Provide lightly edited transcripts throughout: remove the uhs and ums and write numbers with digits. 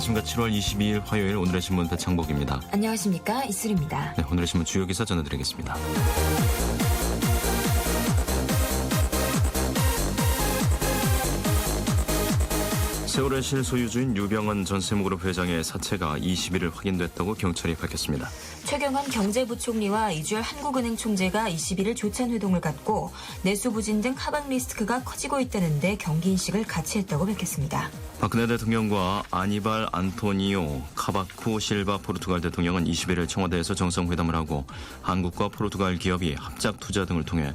안녕하십니까. 7월 22일 화요일 오늘의 신문 배창복입니다. 안녕하십니까. 이슬입니다. 네, 오늘의 신문 주요 기사 전해드리겠습니다. 세월의 실소유주인 유병헌 전세무그룹 회장의 사체가 20일 확인됐다고 경찰이 밝혔습니다. 최경환 경제부총리와 이주열 한국은행 총재가 21일 조찬회동을 갖고 내수 부진 등 하방 리스크가 커지고 있다는데 경기인식을 같이 했다고 밝혔습니다. 박근혜 대통령과 아니발 안토니오 카바쿠 실바 포르투갈 대통령은 21일 청와대에서 정상회담을 하고 한국과 포르투갈 기업이 합작 투자 등을 통해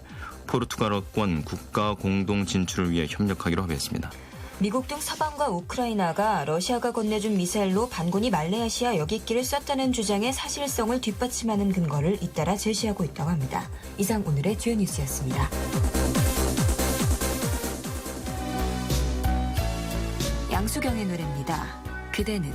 포르투갈어권 국가 공동 진출을 위해 협력하기로 합의했습니다. 미국 등 서방과 우크라이나가 러시아가 건네준 미사일로 반군이 말레이시아 여객기를 쐈다는 주장의 사실성을 뒷받침하는 근거를 잇따라 제시하고 있다고 합니다. 이상 오늘의 주요 뉴스였습니다. 양수경의 노래입니다. 그대는.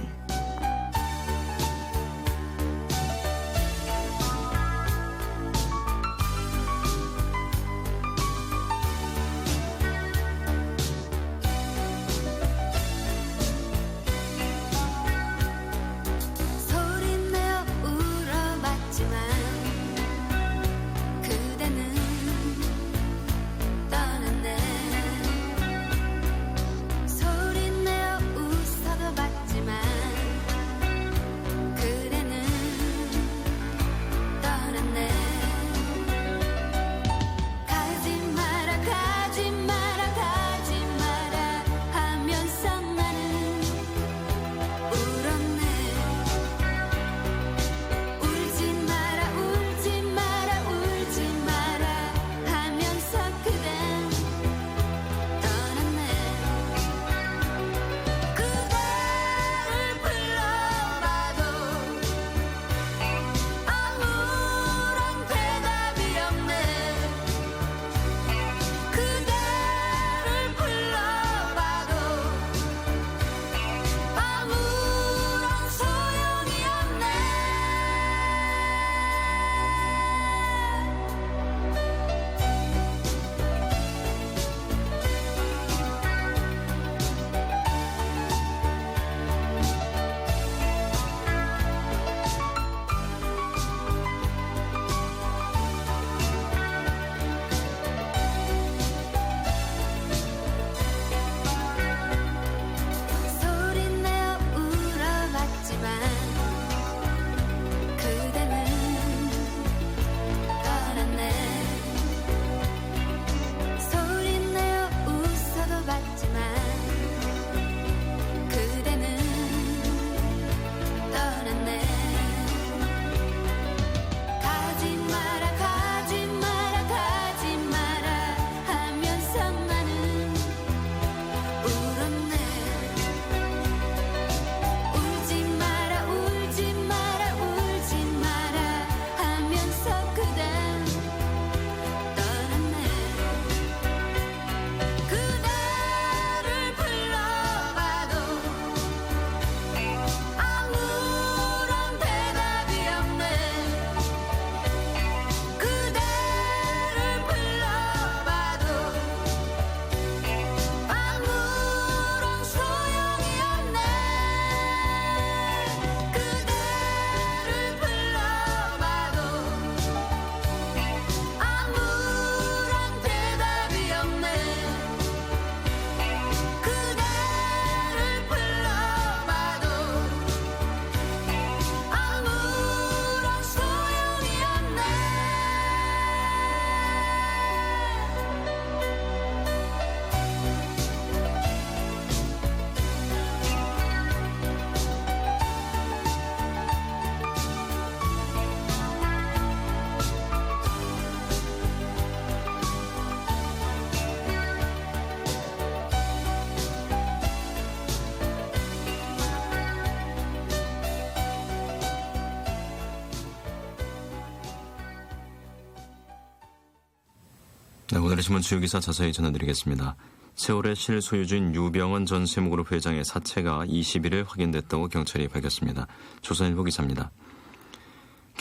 네, 오늘의 신문 주요 기사 자세히 전해드리겠습니다. 세월의 실소유주인 유병헌 전 세무그룹 회장의 사체가 21일 확인됐다고 경찰이 밝혔습니다. 조선일보 기사입니다.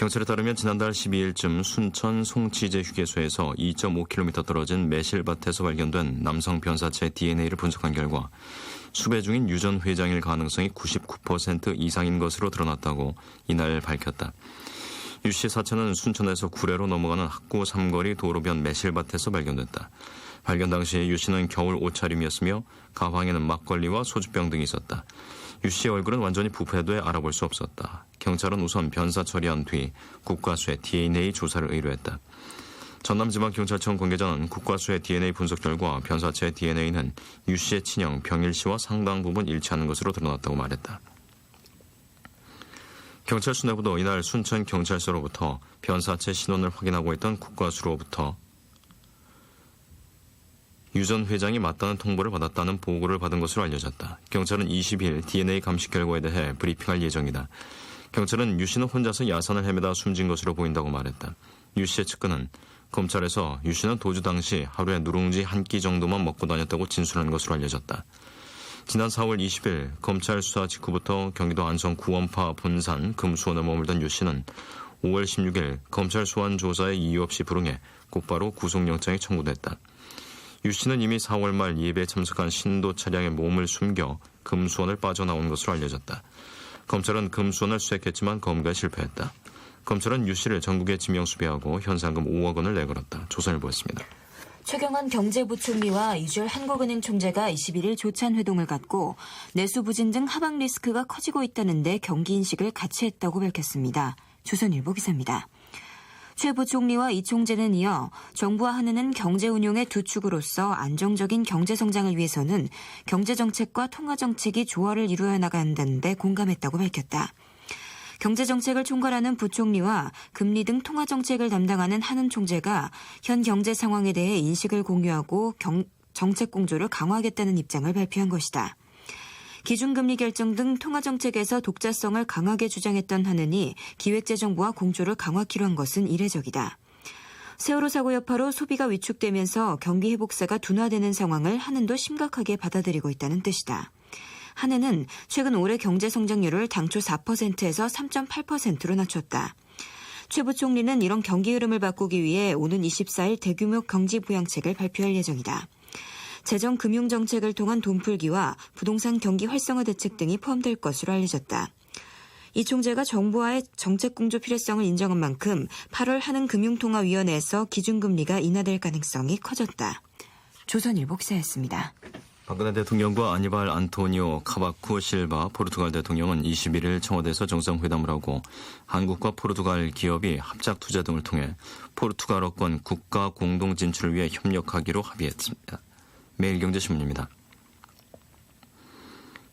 경찰에 따르면 지난달 12일쯤 순천 송치제 휴게소에서 2.5km 떨어진 매실밭에서 발견된 남성 변사체 DNA를 분석한 결과 수배 중인 유 전 회장일 가능성이 99% 이상인 것으로 드러났다고 이날 밝혔다. 유 씨의 사체는 순천에서 구례로 넘어가는 학구 삼거리 도로변 매실밭에서 발견됐다. 발견 당시 유 씨는 겨울 옷차림이었으며 가방에는 막걸리와 소주병 등이 있었다. 유 씨의 얼굴은 완전히 부패돼 알아볼 수 없었다. 경찰은 우선 변사 처리한 뒤 국과수의 DNA 조사를 의뢰했다. 전남지방경찰청 관계자는 국과수의 DNA 분석 결과 변사체의 DNA는 유 씨의 친형 병일 씨와 상당 부분 일치하는 것으로 드러났다고 말했다. 경찰 수뇌부도 이날 순천경찰서로부터 변사체 신원을 확인하고 있던 국과수로부터 유 전 회장이 맞다는 통보를 받았다는 보고를 받은 것으로 알려졌다. 경찰은 20일 DNA 감식 결과에 대해 브리핑할 예정이다. 경찰은 유 씨는 혼자서 야산을 헤매다 숨진 것으로 보인다고 말했다. 유 씨의 측근은 검찰에서 유 씨는 도주 당시 하루에 누룽지 한 끼 정도만 먹고 다녔다고 진술한 것으로 알려졌다. 지난 4월 20일 검찰 수사 직후부터 경기도 안성 구원파 본산 금수원에 머물던 유 씨는 5월 16일 검찰 소환 조사에 이유 없이 불응해 곧바로 구속영장이 청구됐다. 유 씨는 이미 4월 말 예배에 참석한 신도 차량에 몸을 숨겨 금수원을 빠져나온 것으로 알려졌다. 검찰은 금수원을 수색했지만 검거에 실패했다. 검찰은 유 씨를 전국에 지명수배하고 현상금 5억 원을 내걸었다. 조선일보였습니다. 최경환 경제부총리와 이주열 한국은행 총재가 21일 조찬 회동을 갖고 내수 부진 등 하방 리스크가 커지고 있다는데 경기 인식을 같이 했다고 밝혔습니다. 조선일보 기사입니다. 최 부총리와 이 총재는 이어 정부와 한은은 경제 운용의 두 축으로서 안정적인 경제 성장을 위해서는 경제정책과 통화정책이 조화를 이루어 나간다는데 공감했다고 밝혔다. 경제정책을 총괄하는 부총리와 금리 등 통화정책을 담당하는 한은 총재가 현 경제 상황에 대해 인식을 공유하고 정책 공조를 강화하겠다는 입장을 발표한 것이다. 기준금리 결정 등 통화정책에서 독자성을 강하게 주장했던 한은이 기획재정부와 공조를 강화키로 한 것은 이례적이다. 세월호 사고 여파로 소비가 위축되면서 경기 회복세가 둔화되는 상황을 한은도 심각하게 받아들이고 있다는 뜻이다. 한은은 최근 올해 경제 성장률을 당초 4%에서 3.8%로 낮췄다. 최 부총리는 이런 경기 흐름을 바꾸기 위해 오는 24일 대규모 경기 부양책을 발표할 예정이다. 재정 금융 정책을 통한 돈풀기와 부동산 경기 활성화 대책 등이 포함될 것으로 알려졌다. 이 총재가 정부와의 정책 공조 필요성을 인정한 만큼 8월 한은금융통화위원회에서 기준금리가 인하될 가능성이 커졌다. 조선일보 기사였습니다. 박근혜 대통령과 아니발 안토니오 카바쿠 실바 포르투갈 대통령은 21일 청와대에서 정상회담을 하고 한국과 포르투갈 기업이 합작 투자 등을 통해 포르투갈어권 국가 공동 진출을 위해 협력하기로 합의했습니다. 매일경제신문입니다.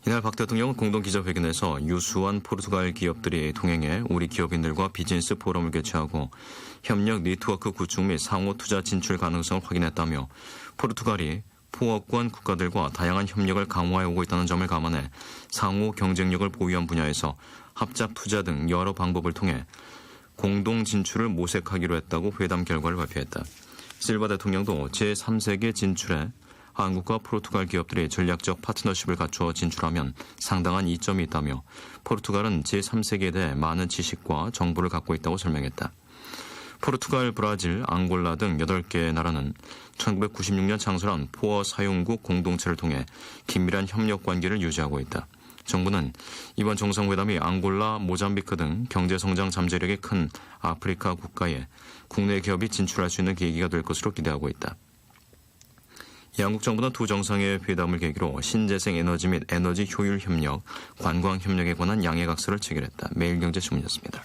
이날 박 대통령은 공동기자회견에서 유수한 포르투갈 기업들이 동행해 우리 기업인들과 비즈니스 포럼을 개최하고 협력 네트워크 구축 및 상호 투자 진출 가능성을 확인했다며 포르투갈이 포어권 국가들과 다양한 협력을 강화해오고 있다는 점을 감안해 상호 경쟁력을 보유한 분야에서 합작 투자 등 여러 방법을 통해 공동 진출을 모색하기로 했다고 회담 결과를 발표했다. 실바 대통령도 제3세계 진출에 한국과 포르투갈 기업들이 전략적 파트너십을 갖추어 진출하면 상당한 이점이 있다며 포르투갈은 제3세계에 대해 많은 지식과 정보를 갖고 있다고 설명했다. 포르투갈, 브라질, 앙골라 등 8개의 나라는 1996년 창설한 포어 사용국 공동체를 통해 긴밀한 협력 관계를 유지하고 있다. 정부는 이번 정상회담이 앙골라, 모잠비크 등 경제성장 잠재력이 큰 아프리카 국가에 국내 기업이 진출할 수 있는 계기가 될 것으로 기대하고 있다. 양국 정부는 두 정상의 회담을 계기로 신재생 에너지 및 에너지 효율 협력, 관광 협력에 관한 양해각서를 체결했다. 매일경제신문이었습니다.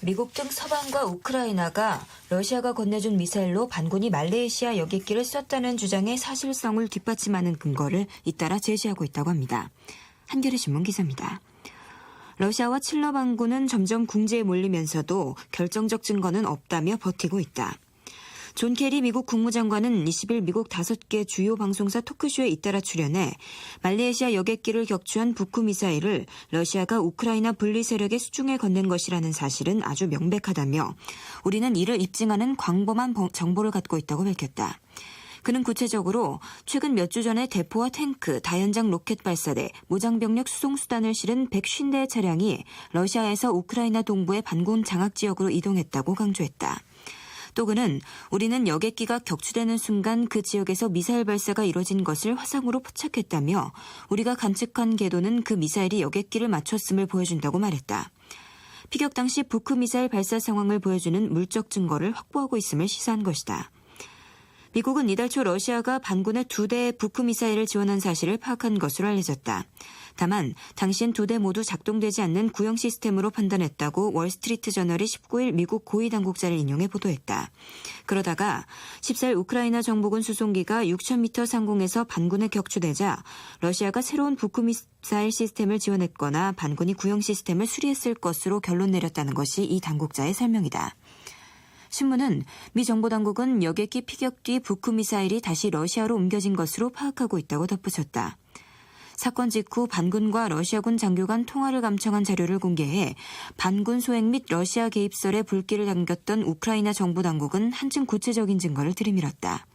미국 등 서방과 우크라이나가 러시아가 건네준 미사일로 반군이 말레이시아 여객기를 쐈다는 주장의 사실성을 뒷받침하는 근거를 잇따라 제시하고 있다고 합니다. 한겨레 신문 기사입니다. 러시아와 칠러 반군은 점점 궁지에 몰리면서도 결정적 증거는 없다며 버티고 있다. 존 케리 미국 국무장관은 20일 미국 5개 주요 방송사 토크쇼에 잇따라 출연해 말레이시아 여객기를 격추한 북후 미사일을 러시아가 우크라이나 분리 세력의 수중에 건넨 것이라는 사실은 아주 명백하다며 우리는 이를 입증하는 광범한 정보를 갖고 있다고 밝혔다. 그는 구체적으로 최근 몇 주 전에 대포와 탱크, 다연장 로켓 발사대, 무장병력 수송수단을 실은 150대의 차량이 러시아에서 우크라이나 동부의 반군 장악 지역으로 이동했다고 강조했다. 또 그는 우리는 여객기가 격추되는 순간 그 지역에서 미사일 발사가 이뤄진 것을 화상으로 포착했다며 우리가 관측한 궤도는 그 미사일이 여객기를 맞췄음을 보여준다고 말했다. 피격 당시 북크 미사일 발사 상황을 보여주는 물적 증거를 확보하고 있음을 시사한 것이다. 미국은 이달 초 러시아가 반군에 2대의 북크 미사일을 지원한 사실을 파악한 것으로 알려졌다. 다만 당시엔 2대 모두 작동되지 않는 구형 시스템으로 판단했다고 월스트리트 저널이 19일 미국 고위 당국자를 인용해 보도했다. 그러다가 14일 우크라이나 정보군 수송기가 6,000m 상공에서 반군에 격추되자 러시아가 새로운 북크 미사일 시스템을 지원했거나 반군이 구형 시스템을 수리했을 것으로 결론 내렸다는 것이 이 당국자의 설명이다. 신문은 미 정보당국은 여객기 피격 뒤 북크 미사일이 다시 러시아로 옮겨진 것으로 파악하고 있다고 덧붙였다. 사건 직후 반군과 러시아군 장교 간 통화를 감청한 자료를 공개해 반군 소행 및 러시아 개입설에 불길을 당겼던 우크라이나 정부 당국은 한층 구체적인 증거를 들이밀었다.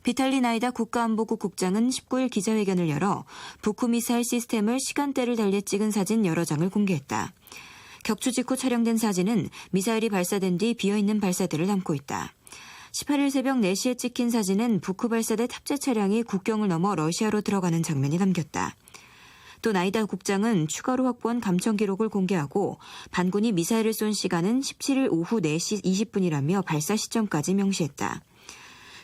비탈리 나이다 국가안보국 국장은 19일 기자회견을 열어 북크 미사일 시스템을 시간대를 달리 찍은 사진 여러 장을 공개했다. 격추 직후 촬영된 사진은 미사일이 발사된 뒤 비어있는 발사대를 담고 있다. 18일 새벽 4시에 찍힌 사진은 북크 발사대 탑재 차량이 국경을 넘어 러시아로 들어가는 장면이 담겼다. 또 나이다 국장은 추가로 확보한 감청 기록을 공개하고 반군이 미사일을 쏜 시간은 17일 오후 4시 20분이라며 발사 시점까지 명시했다.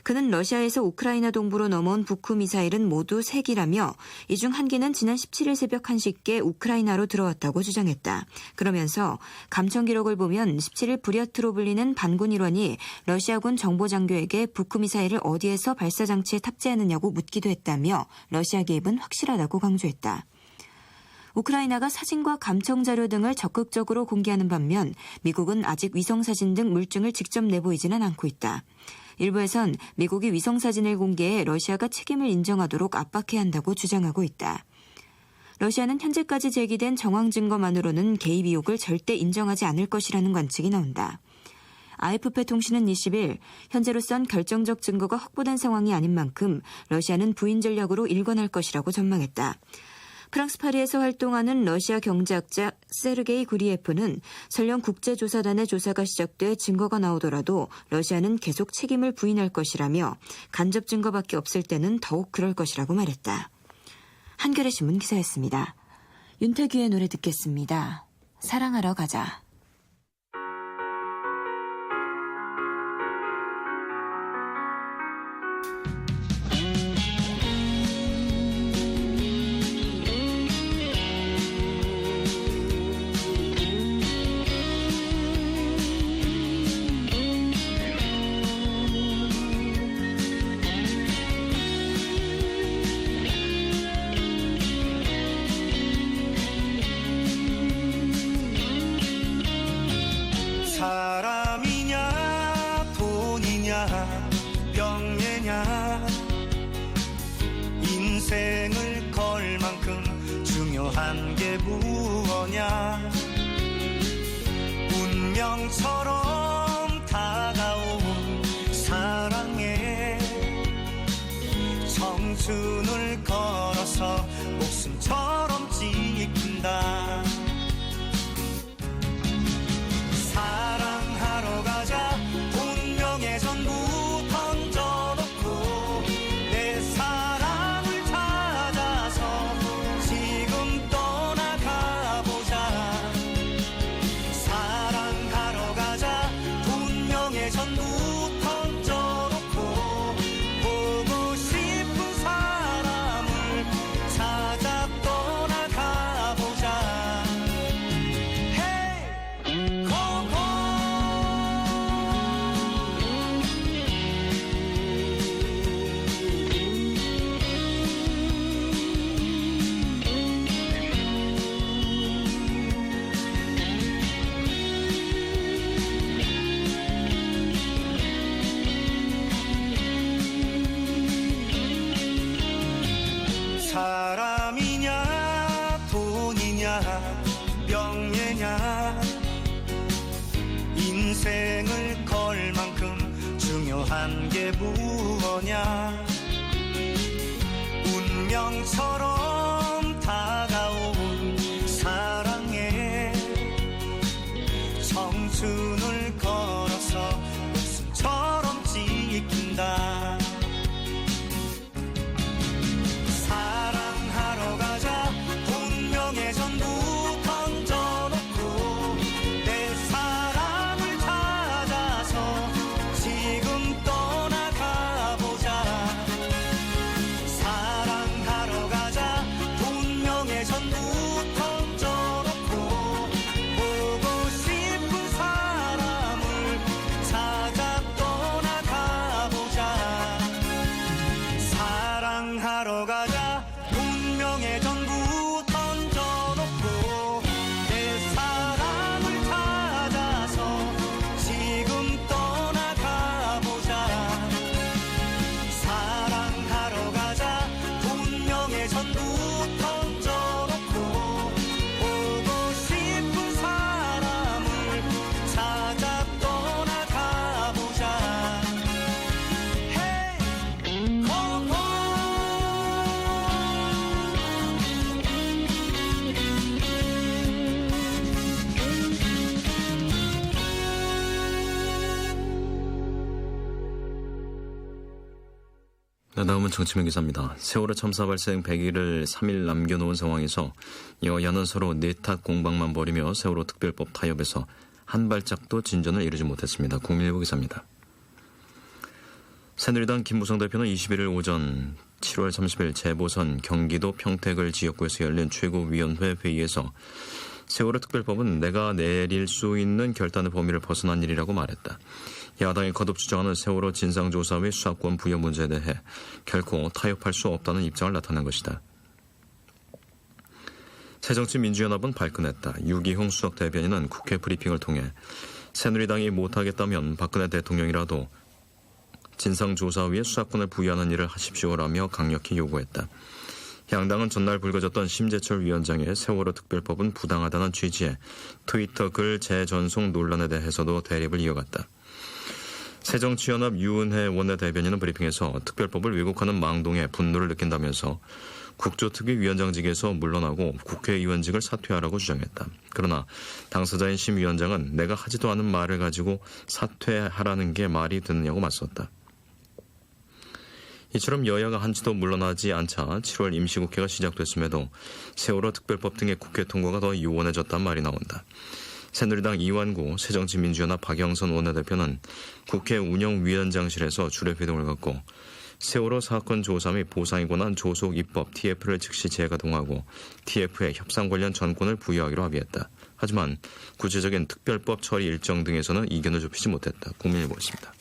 그는 러시아에서 우크라이나 동부로 넘어온 북크 미사일은 모두 3기라며 이 중 1기는 지난 17일 새벽 1시께 우크라이나로 들어왔다고 주장했다. 그러면서 감청 기록을 보면 17일 부랴트로 불리는 반군 일원이 러시아군 정보장교에게 북크 미사일을 어디에서 발사장치에 탑재하느냐고 묻기도 했다며 러시아 개입은 확실하다고 강조했다. 우크라이나가 사진과 감청 자료 등을 적극적으로 공개하는 반면 미국은 아직 위성사진 등 물증을 직접 내보이지는 않고 있다. 일부에선 미국이 위성사진을 공개해 러시아가 책임을 인정하도록 압박해야 한다고 주장하고 있다. 러시아는 현재까지 제기된 정황 증거만으로는 개입 의혹을 절대 인정하지 않을 것이라는 관측이 나온다. AFP 통신은 20일 현재로선 결정적 증거가 확보된 상황이 아닌 만큼 러시아는 부인 전략으로 일관할 것이라고 전망했다. 프랑스 파리에서 활동하는 러시아 경제학자 세르게이 구리예프는 설령 국제조사단의 조사가 시작돼 증거가 나오더라도 러시아는 계속 책임을 부인할 것이라며 간접 증거밖에 없을 때는 더욱 그럴 것이라고 말했다. 한겨레 신문 기사였습니다. 윤태규의 노래 듣겠습니다. 사랑하러 가자. 사람이냐 돈이냐 명예냐 인생을 걸 만큼 중요한 게 무엇냐 운명처럼 다가온 사랑에 청춘을 걸어서 목숨처럼 지킨다 사랑하러 가자 운명의 전부 던져놓고 내 사랑을 찾아서 지금 떠나가보자 사랑하러 가자 운명의 전부 던져놓고 보고 싶은 사람 한 게 무엇냐. 운명처럼 다가온 사랑에 청춘을 걸어서 목숨처럼 지킨다. 사랑하러 가자. 운명의 전부 던져놓고 내 사랑을 찾아서 지금 떠나가보자. 사랑하러 가자. 운명의 전부 던져놓고 보고 싶은 사람을 찾아 떠나가보자. 사랑하러 가자. 운명의 전부 던져놓고 내 사랑을 찾아서 지금 떠나가보자. 사랑하러 가자. 운명의 전부 던져놓고 보고 싶은 사람을 찾아 떠나가보자. 헤이 고고. 네, 다음은 정치면 기사입니다. 세월호 참사 발생 100일을 3일 남겨놓은 상황에서 여야는 서로 내탁 공방만 벌이며 세월호 특별법 타협에서 한 발짝도 진전을 이루지 못했습니다. 국민일보 기사입니다. 새누리당 김무성 대표는 21일 오전 7월 30일 재보선 경기도 평택을 지역구에서 열린 최고위원회 회의에서 세월호 특별법은 내가 내릴 수 있는 결단의 범위를 벗어난 일이라고 말했다. 야당이 거듭 주장하는 세월호 진상조사의 수사권 부여 문제에 대해 결코 타협할 수 없다는 입장을 나타낸 것이다. 새정치민주연합은 발끈했다. 유기홍 수석 대변인은 국회 브리핑을 통해 새누리당이 못하겠다면 박근혜 대통령이라도 진상조사위에 수사권을 부여하는 일을 하십시오라며 강력히 요구했다. 양당은 전날 불거졌던 심재철 위원장의 세월호 특별법은 부당하다는 취지의 트위터 글 재전송 논란에 대해서도 대립을 이어갔다. 새정치연합 유은혜 원내대변인은 브리핑에서 특별법을 왜곡하는 망동에 분노를 느낀다면서 국조특위위원장직에서 물러나고 국회의원직을 사퇴하라고 주장했다. 그러나 당사자인 심 위원장은 내가 하지도 않은 말을 가지고 사퇴하라는 게 말이 되느냐고 맞섰다. 이처럼 여야가 한치도 물러나지 않자 7월 임시국회가 시작됐음에도 세월호 특별법 등의 국회 통과가 더 요원해졌단 말이 나온다. 새누리당 이완구 새정치민주연합 박영선 원내대표는 국회 운영위원장실에서 주례회동을 갖고 세월호 사건 조사 및 보상에 관한 조속 입법 TF를 즉시 재가동하고 TF에 협상 관련 전권을 부여하기로 합의했다. 하지만 구체적인 특별법 처리 일정 등에서는 이견을 좁히지 못했다. 국민일보였습니다.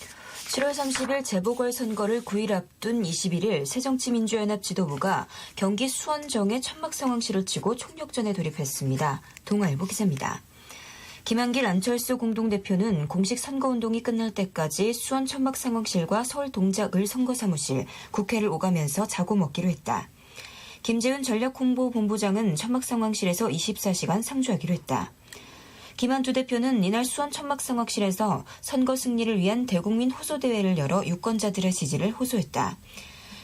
7월 30일 재보궐선거를 9일 앞둔 21일 새정치민주연합 지도부가 경기 수원정에 천막상황실을 치고 총력전에 돌입했습니다. 동아일보 기사입니다. 김한길 안철수 공동대표는 공식 선거운동이 끝날 때까지 수원 천막상황실과 서울 동작을 선거사무실, 국회를 오가면서 자고 먹기로 했다. 김재훈 전략홍보본부장은 천막상황실에서 24시간 상주하기로 했다. 김한 두 대표는 이날 수원 천막상황실에서 선거 승리를 위한 대국민 호소대회를 열어 유권자들의 지지를 호소했다.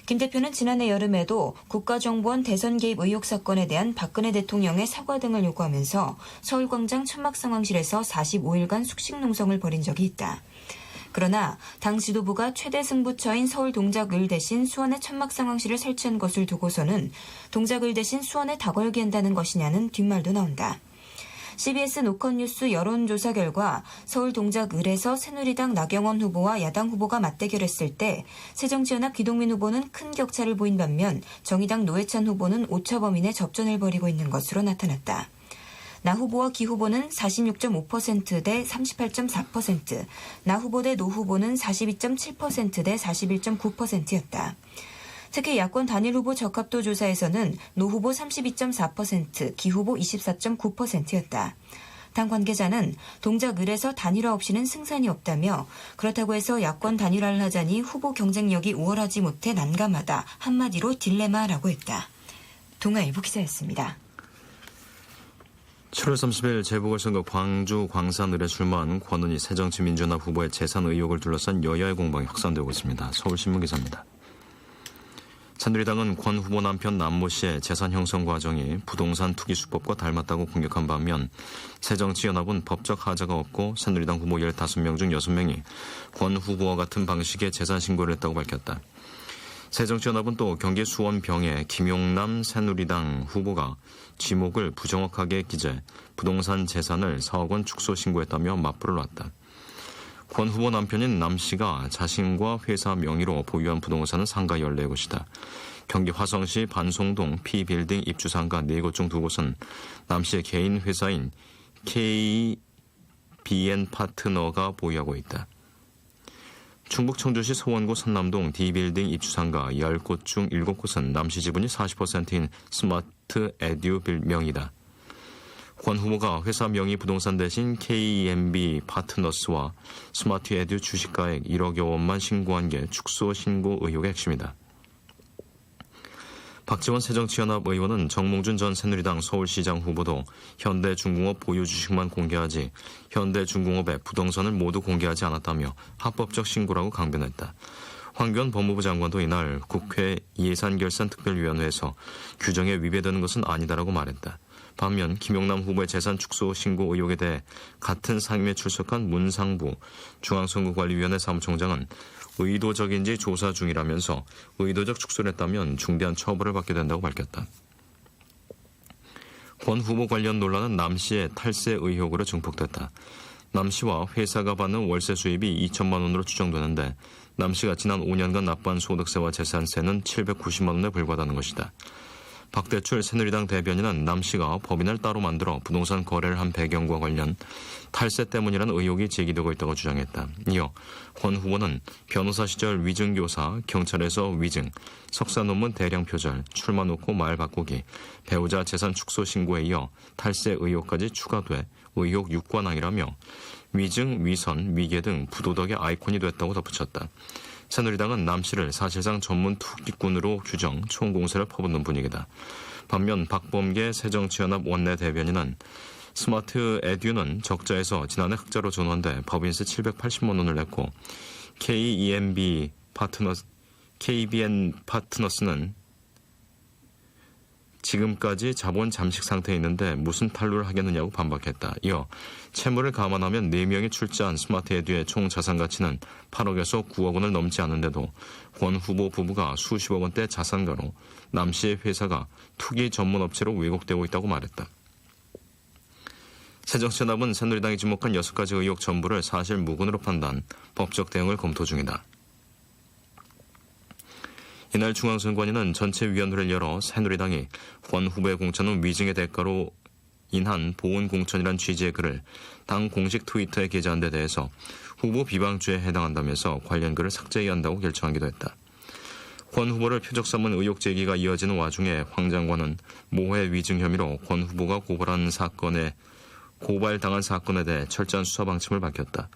김 대표는 지난해 여름에도 국가정보원 대선 개입 의혹 사건에 대한 박근혜 대통령의 사과 등을 요구하면서 서울광장 천막상황실에서 45일간 숙식농성을 벌인 적이 있다. 그러나 당 지도부가 최대 승부처인 서울 동작을 대신 수원에 천막상황실을 설치한 것을 두고서는 동작을 대신 수원에 다 걸게 한다는 것이냐는 뒷말도 나온다. CBS 노컷뉴스 여론조사 결과 서울 동작을에서 새누리당 나경원 후보와 야당 후보가 맞대결했을 때 새정치연합 기동민 후보는 큰 격차를 보인 반면 정의당 노회찬 후보는 오차범위 내 접전을 벌이고 있는 것으로 나타났다. 나 후보와 기 후보는 46.5% 대 38.4%, 나 후보 대 노 후보는 42.7% 대 41.9%였다. 특히 야권 단일 후보 적합도 조사에서는 노 후보 32.4%, 기 후보 24.9%였다. 당 관계자는 동작을에서 단일화 없이는 승산이 없다며 그렇다고 해서 야권 단일화를 하자니 후보 경쟁력이 우월하지 못해 난감하다. 한마디로 딜레마라고 했다. 동아일보 기사였습니다. 7월 30일 재보궐선거 광주 광산을에 출마한 권은희 새정치민주연합 후보의 재산 의혹을 둘러싼 여야의 공방이 확산되고 있습니다. 서울신문 기사입니다. 새누리당은 권 후보 남편 남모 씨의 재산 형성 과정이 부동산 투기 수법과 닮았다고 공격한 반면 새정치연합은 법적 하자가 없고 새누리당 후보 15명 중 6명이 권 후보와 같은 방식의 재산 신고를 했다고 밝혔다. 새정치연합은 또 경기 수원병의 김용남 새누리당 후보가 지목을 부정확하게 기재 부동산 재산을 4억 원 축소 신고했다며 맞불을 놨다. 권 후보 남편인 남 씨가 자신과 회사 명의로 보유한 부동산은 상가 14곳이다. 경기 화성시 반송동 P빌딩 입주 상가 4곳 중 2곳은 남 씨의 개인 회사인 KBN 파트너가 보유하고 있다. 충북 청주시 소원구 선남동 D빌딩 입주상가 10곳 중 7곳은 남씨 지분이 40%인 스마트 에듀 명의다. 권 후보가 회사 명의 부동산 대신 KMB 파트너스와 스마트 에듀 주식가액 1억여 원만 신고한 게 축소 신고 의혹의 핵심이다. 박지원 새정치연합 의원은 정몽준 전 새누리당 서울시장 후보도 현대중공업 보유 주식만 공개하지 현대중공업의 부동산을 모두 공개하지 않았다며 합법적 신고라고 강변했다. 황교안 법무부 장관도 이날 국회 예산결산특별위원회에서 규정에 위배되는 것은 아니다라고 말했다. 반면 김용남 후보의 재산 축소 신고 의혹에 대해 같은 상임위에 출석한 문상부 중앙선거관리위원회 사무총장은 의도적인지 조사 중이라면서 의도적 축소를 했다면 중대한 처벌을 받게 된다고 밝혔다. 권 후보 관련 논란은 남 씨의 탈세 의혹으로 증폭됐다. 남 씨와 회사가 받는 월세 수입이 2천만 원으로 추정되는데 남 씨가 지난 5년간 납부한 소득세와 재산세는 790만 원에 불과하다는 것이다. 박대출 새누리당 대변인은 남 씨가 법인을 따로 만들어 부동산 거래를 한 배경과 관련 탈세 때문이라는 의혹이 제기되고 있다고 주장했다. 이어 권 후보는 변호사 시절 위증교사, 경찰에서 위증, 석사 논문 대량 표절, 출마 놓고 말 바꾸기, 배우자 재산 축소 신고에 이어 탈세 의혹까지 추가돼 의혹 6관왕이라며 위증, 위선, 위계 등 부도덕의 아이콘이 됐다고 덧붙였다. 새누리당은 남 씨를 사실상 전문 투기꾼으로 규정, 총공세를 퍼붓는 분위기다. 반면 박범계 새정치연합 원내대변인은 스마트 에듀는 적자에서 지난해 흑자로 전환돼 법인세 780만 원을 냈고 KBN 파트너스는 지금까지 자본 잠식 상태에 있는데 무슨 탄로를 하겠느냐고 반박했다. 이어 채무를 감안하면 4명이 출자한 스마트 에듀의 총 자산 가치는 8억에서 9억 원을 넘지 않는데도 권 후보 부부가 수십억 원대 자산가로 남 씨의 회사가 투기 전문 업체로 왜곡되고 있다고 말했다. 새정치연합은 새누리당이 지목한 6가지 의혹 전부를 사실 무근으로 판단, 법적 대응을 검토 중이다. 이날 중앙선관위는 전체 위원회를 열어 새누리당이 권 후보의 공천은 위증의 대가로 인한 보훈 공천이란 취지의 글을 당 공식 트위터에 게재한 데 대해서 후보 비방죄에 해당한다면서 관련 글을 삭제해야 한다고 결정하기도 했다. 권 후보를 표적 삼은 의혹 제기가 이어지는 와중에 황 장관은 모해 위증 혐의로 권 후보가 고발당한 사건에 대해 철저한 수사 방침을 밝혔다.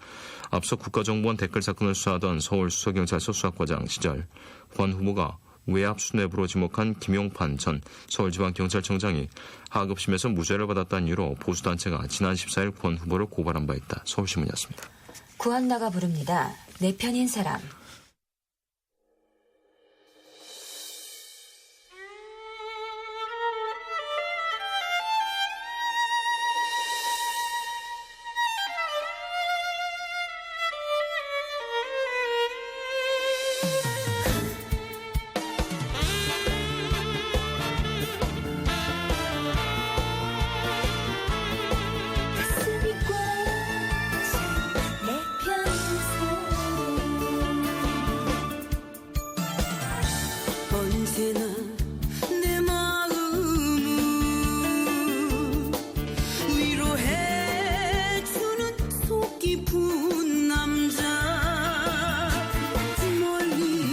앞서 국가정보원 댓글 사건을 수사하던 서울수서경찰서 수사과장 시절 권 후보가 외압 수뇌부로 지목한 김용판 전 서울지방경찰청장이 하급심에서 무죄를 받았다는 이유로 보수단체가 지난 14일 권 후보를 고발한 바 있다. 서울신문이었습니다. 구한나가 부릅니다. 내 편인 사람. 언제나 내 마음을 위로해주는 속 깊은 남자 멀리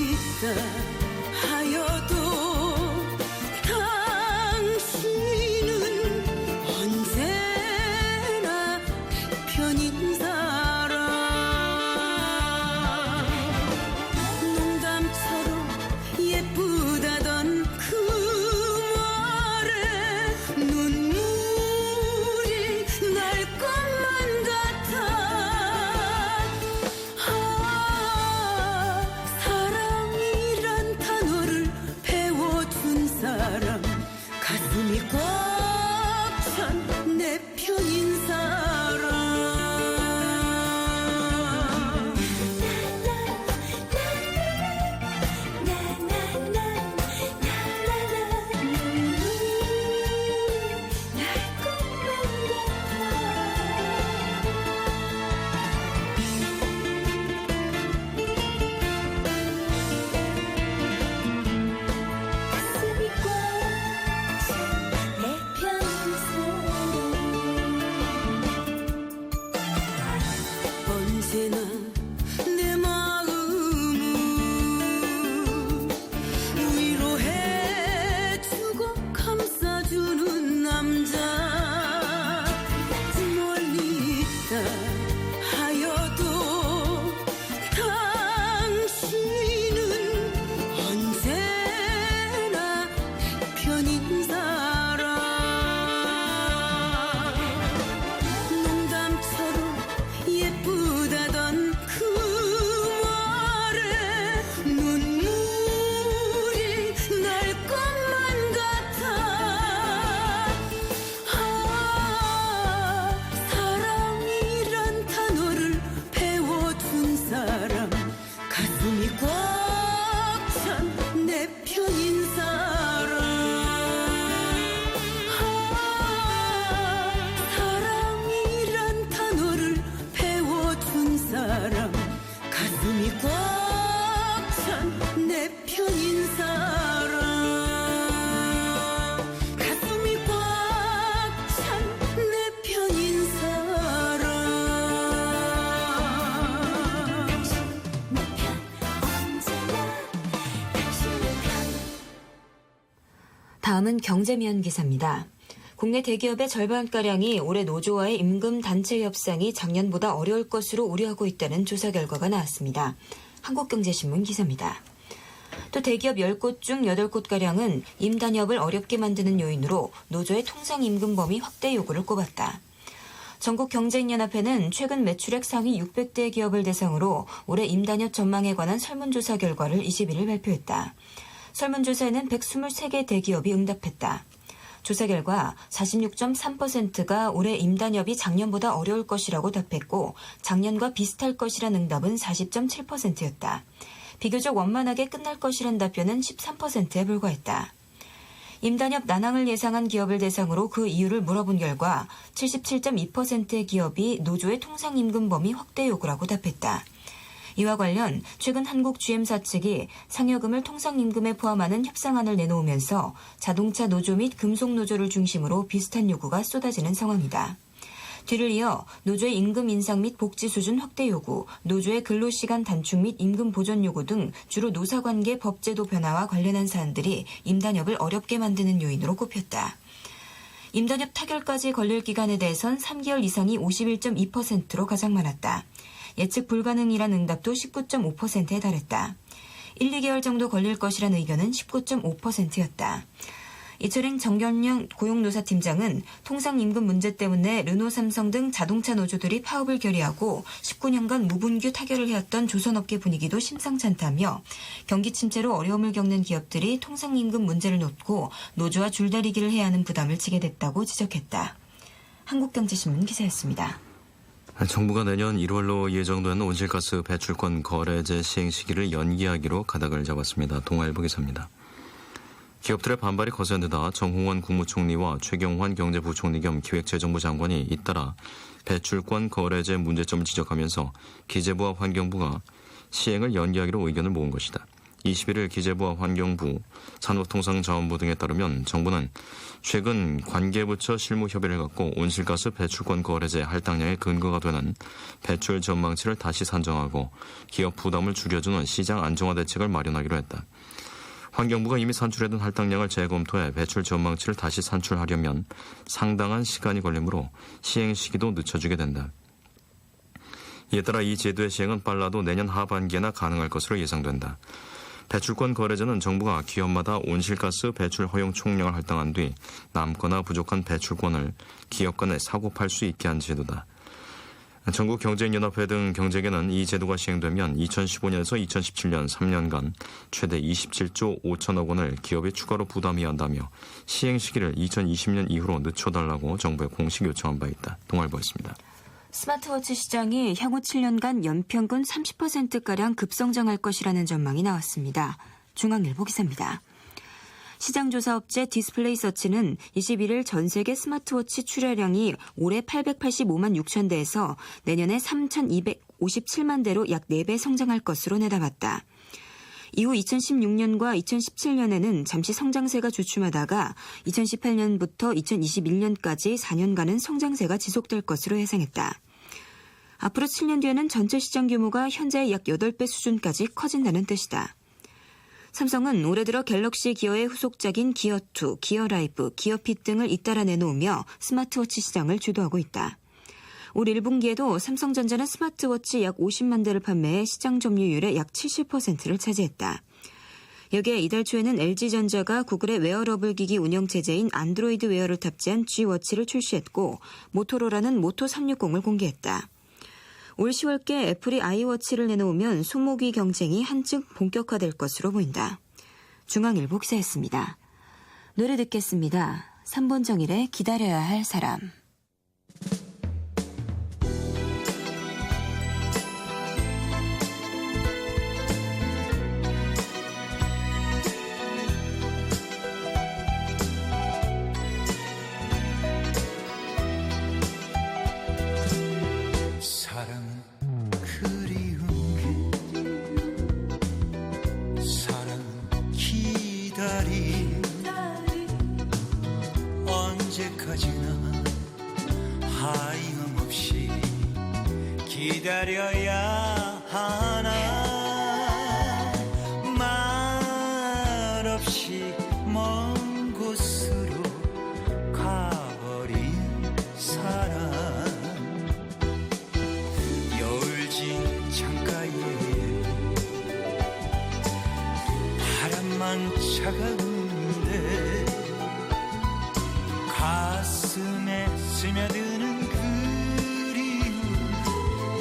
다음은 경제면 기사입니다. 국내 대기업의 절반가량이 올해 노조와의 임금 단체 협상이 작년보다 어려울 것으로 우려하고 있다는 조사 결과가 나왔습니다. 한국경제신문 기사입니다. 또 대기업 10곳 중 8곳가량은 임단협을 어렵게 만드는 요인으로 노조의 통상임금 범위 확대 요구를 꼽았다. 전국경제인연합회는 최근 매출액 상위 600대 기업을 대상으로 올해 임단협 전망에 관한 설문조사 결과를 21일 발표했다. 설문조사에는 123개 대기업이 응답했다. 조사 결과 46.3%가 올해 임단협이 작년보다 어려울 것이라고 답했고 작년과 비슷할 것이란 응답은 40.7%였다. 비교적 원만하게 끝날 것이란 답변은 13%에 불과했다. 임단협 난항을 예상한 기업을 대상으로 그 이유를 물어본 결과 77.2%의 기업이 노조의 통상임금 범위 확대 요구라고 답했다. 이와 관련 최근 한국 GM사 측이 상여금을 통상임금에 포함하는 협상안을 내놓으면서 자동차 노조 및 금속 노조를 중심으로 비슷한 요구가 쏟아지는 상황이다. 뒤를 이어 노조의 임금 인상 및 복지 수준 확대 요구, 노조의 근로시간 단축 및 임금 보전 요구 등 주로 노사관계 법제도 변화와 관련한 사안들이 임단협을 어렵게 만드는 요인으로 꼽혔다. 임단협 타결까지 걸릴 기간에 대해선 3개월 이상이 51.2%로 가장 많았다. 예측 불가능이란 응답도 19.5%에 달했다. 1, 2개월 정도 걸릴 것이란 의견은 19.5%였다. 이철행 정경영 고용노사팀장은 통상임금 문제 때문에 르노, 삼성 등 자동차 노조들이 파업을 결의하고 19년간 무분규 타결을 해왔던 조선업계 분위기도 심상치 않다며 경기 침체로 어려움을 겪는 기업들이 통상임금 문제를 놓고 노조와 줄다리기를 해야 하는 부담을 지게 됐다고 지적했다. 한국경제신문 기사였습니다. 정부가 내년 1월로 예정된 온실가스 배출권 거래제 시행 시기를 연기하기로 가닥을 잡았습니다. 동아일보 기사입니다. 기업들의 반발이 거센 데다 정홍원 국무총리와 최경환 경제부총리 겸 기획재정부 장관이 잇따라 배출권 거래제 문제점을 지적하면서 기재부와 환경부가 시행을 연기하기로 의견을 모은 것이다. 21일 기재부와 환경부, 산업통상자원부 등에 따르면 정부는 최근 관계부처 실무협의를 갖고 온실가스 배출권 거래제 할당량의 근거가 되는 배출 전망치를 다시 산정하고 기업 부담을 줄여주는 시장 안정화 대책을 마련하기로 했다. 환경부가 이미 산출해둔 할당량을 재검토해 배출 전망치를 다시 산출하려면 상당한 시간이 걸리므로 시행 시기도 늦춰주게 된다. 이에 따라 이 제도의 시행은 빨라도 내년 하반기에나 가능할 것으로 예상된다. 배출권 거래제는 정부가 기업마다 온실가스 배출 허용 총량을 할당한 뒤 남거나 부족한 배출권을 기업 간에 사고 팔 수 있게 한 제도다. 전국경제인연합회 등 경제계는 이 제도가 시행되면 2015년에서 2017년 3년간 최대 27조 5천억 원을 기업에 추가로 부담해야 한다며 시행 시기를 2020년 이후로 늦춰달라고 정부에 공식 요청한 바 있다. 동아일보였습니다. 스마트워치 시장이 향후 7년간 연평균 30%가량 급성장할 것이라는 전망이 나왔습니다. 중앙일보 기사입니다. 시장조사업체 디스플레이서치는 21일 전 세계 스마트워치 출하량이 올해 885만 6천 대에서 내년에 3,257만 대로 약 4배 성장할 것으로 내다봤다. 이후 2016년과 2017년에는 잠시 성장세가 주춤하다가 2018년부터 2021년까지 4년간은 성장세가 지속될 것으로 예상했다. 앞으로 7년 뒤에는 전체 시장 규모가 현재의 약 8배 수준까지 커진다는 뜻이다. 삼성은 올해 들어 갤럭시 기어의 후속작인 기어2, 기어라이브, 기어핏 등을 잇따라 내놓으며 스마트워치 시장을 주도하고 있다. 올 1분기에도 삼성전자는 스마트워치 약 50만 대를 판매해 시장 점유율의 약 70%를 차지했다. 여기에 이달 초에는 LG전자가 구글의 웨어러블 기기 운영체제인 안드로이드 웨어를 탑재한 G워치를 출시했고 모토로라는 모토 360을 공개했다. 올 10월께 애플이 아이워치를 내놓으면 소모기 경쟁이 한층 본격화될 것으로 보인다. 중앙일보 기사였습니다. 노래 듣겠습니다. 3번 정일의 기다려야 할 사람. 언제까지나 하염없이 기다려야 하나 말없이 먼 곳에 차가운데 가슴에 스며드는 그리움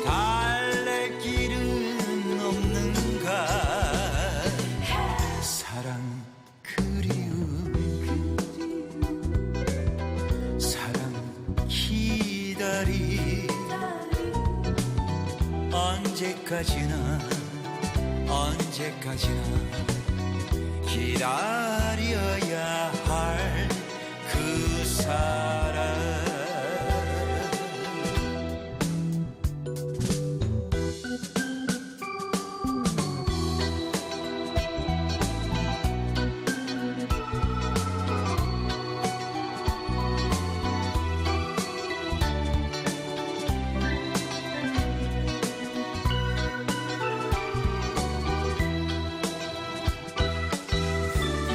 달랠 길은 없는가 사랑 그리움 사랑 기다리 언제까지나 기다려야 할 그 사람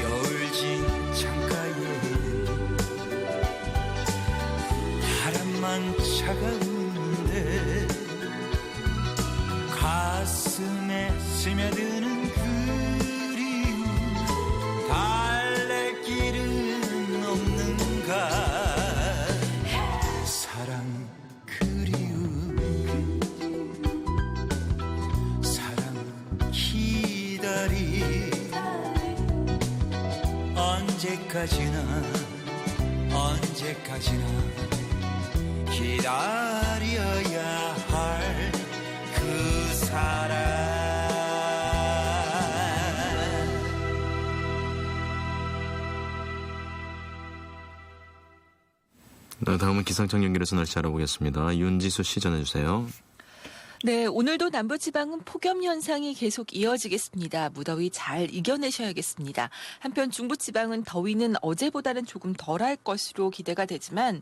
여울진 창가에 바람만 차가운데 가슴에 스며드는 그리움 달랠 길은 없는가 사랑 그리움 사랑 기다리 언제까지나 기다려야 할 그 사람 네, 다음은 기상청 연결해서 날씨 알아보겠습니다. 윤지수 씨 전해주세요. 네, 오늘도 남부지방은 폭염 현상이 계속 이어지겠습니다. 무더위 잘 이겨내셔야겠습니다. 한편 중부지방은 더위는 어제보다는 조금 덜할 것으로 기대가 되지만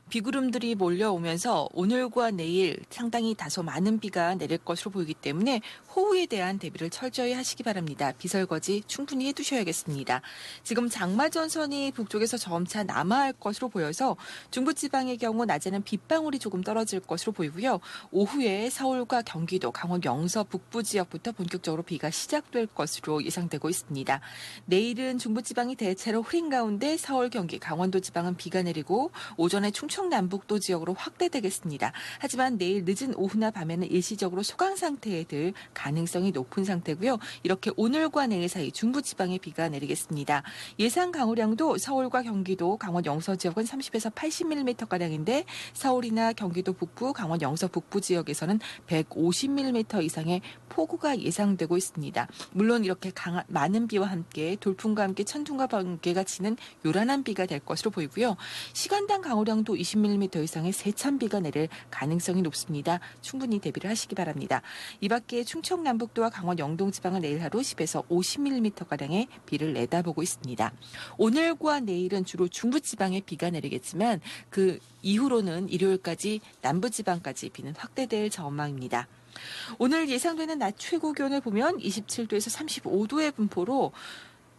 비구름들이 몰려오면서 오늘과 내일 상당히 다소 많은 비가 내릴 것으로 보이기 때문에 호우에 대한 대비를 철저히 하시기 바랍니다. 비설거지 충분히 해두셔야겠습니다. 지금 장마전선이 북쪽에서 점차 남하할 것으로 보여서 중부지방의 경우 낮에는 빗방울이 조금 떨어질 것으로 보이고요. 오후에 서울과 경기도, 강원 영서 북부 지역부터 본격적으로 비가 시작될 것으로 예상되고 있습니다. 내일은 중부지방이 대체로 흐린 가운데 서울, 경기, 강원도 지방은 비가 내리고 오전에 충청 남북도 지역으로 확대되겠습니다. 하지만 내일 늦은 오후나 밤에는 일시적으로 소강 상태에 들 가능성이 높은 상태고요. 이렇게 오늘과 내일 사이 중부지방에 비가 내리겠습니다. 예상 강우량도 서울과 경기도, 강원 영서 지역은 30에서 80mm가량인데 서울이나 경기도 북부, 강원 영서 북부 지역에서는 150mm 이상의 폭우가 예상되고 있습니다. 물론 이렇게 많은 비와 함께 돌풍과 함께 천둥과 번개가 치는 요란한 비가 될 것으로 보이고요. 시간당 강우량도 20mm 이상의 세찬 비가 내릴 가능성이 높습니다. 충분히 대비를 하시기 바랍니다. 이 밖에 충청 남북도와 강원 영동 지방은 내일 하루 10에서 50mm가량의 비를 내다보고 있습니다. 오늘과 내일은 주로 중부지방에 비가 내리겠지만 그 이후로는 일요일까지 남부지방까지 비는 확대될 전망입니다. 오늘 예상되는 낮 최고 기온을 보면 27도에서 35도의 분포로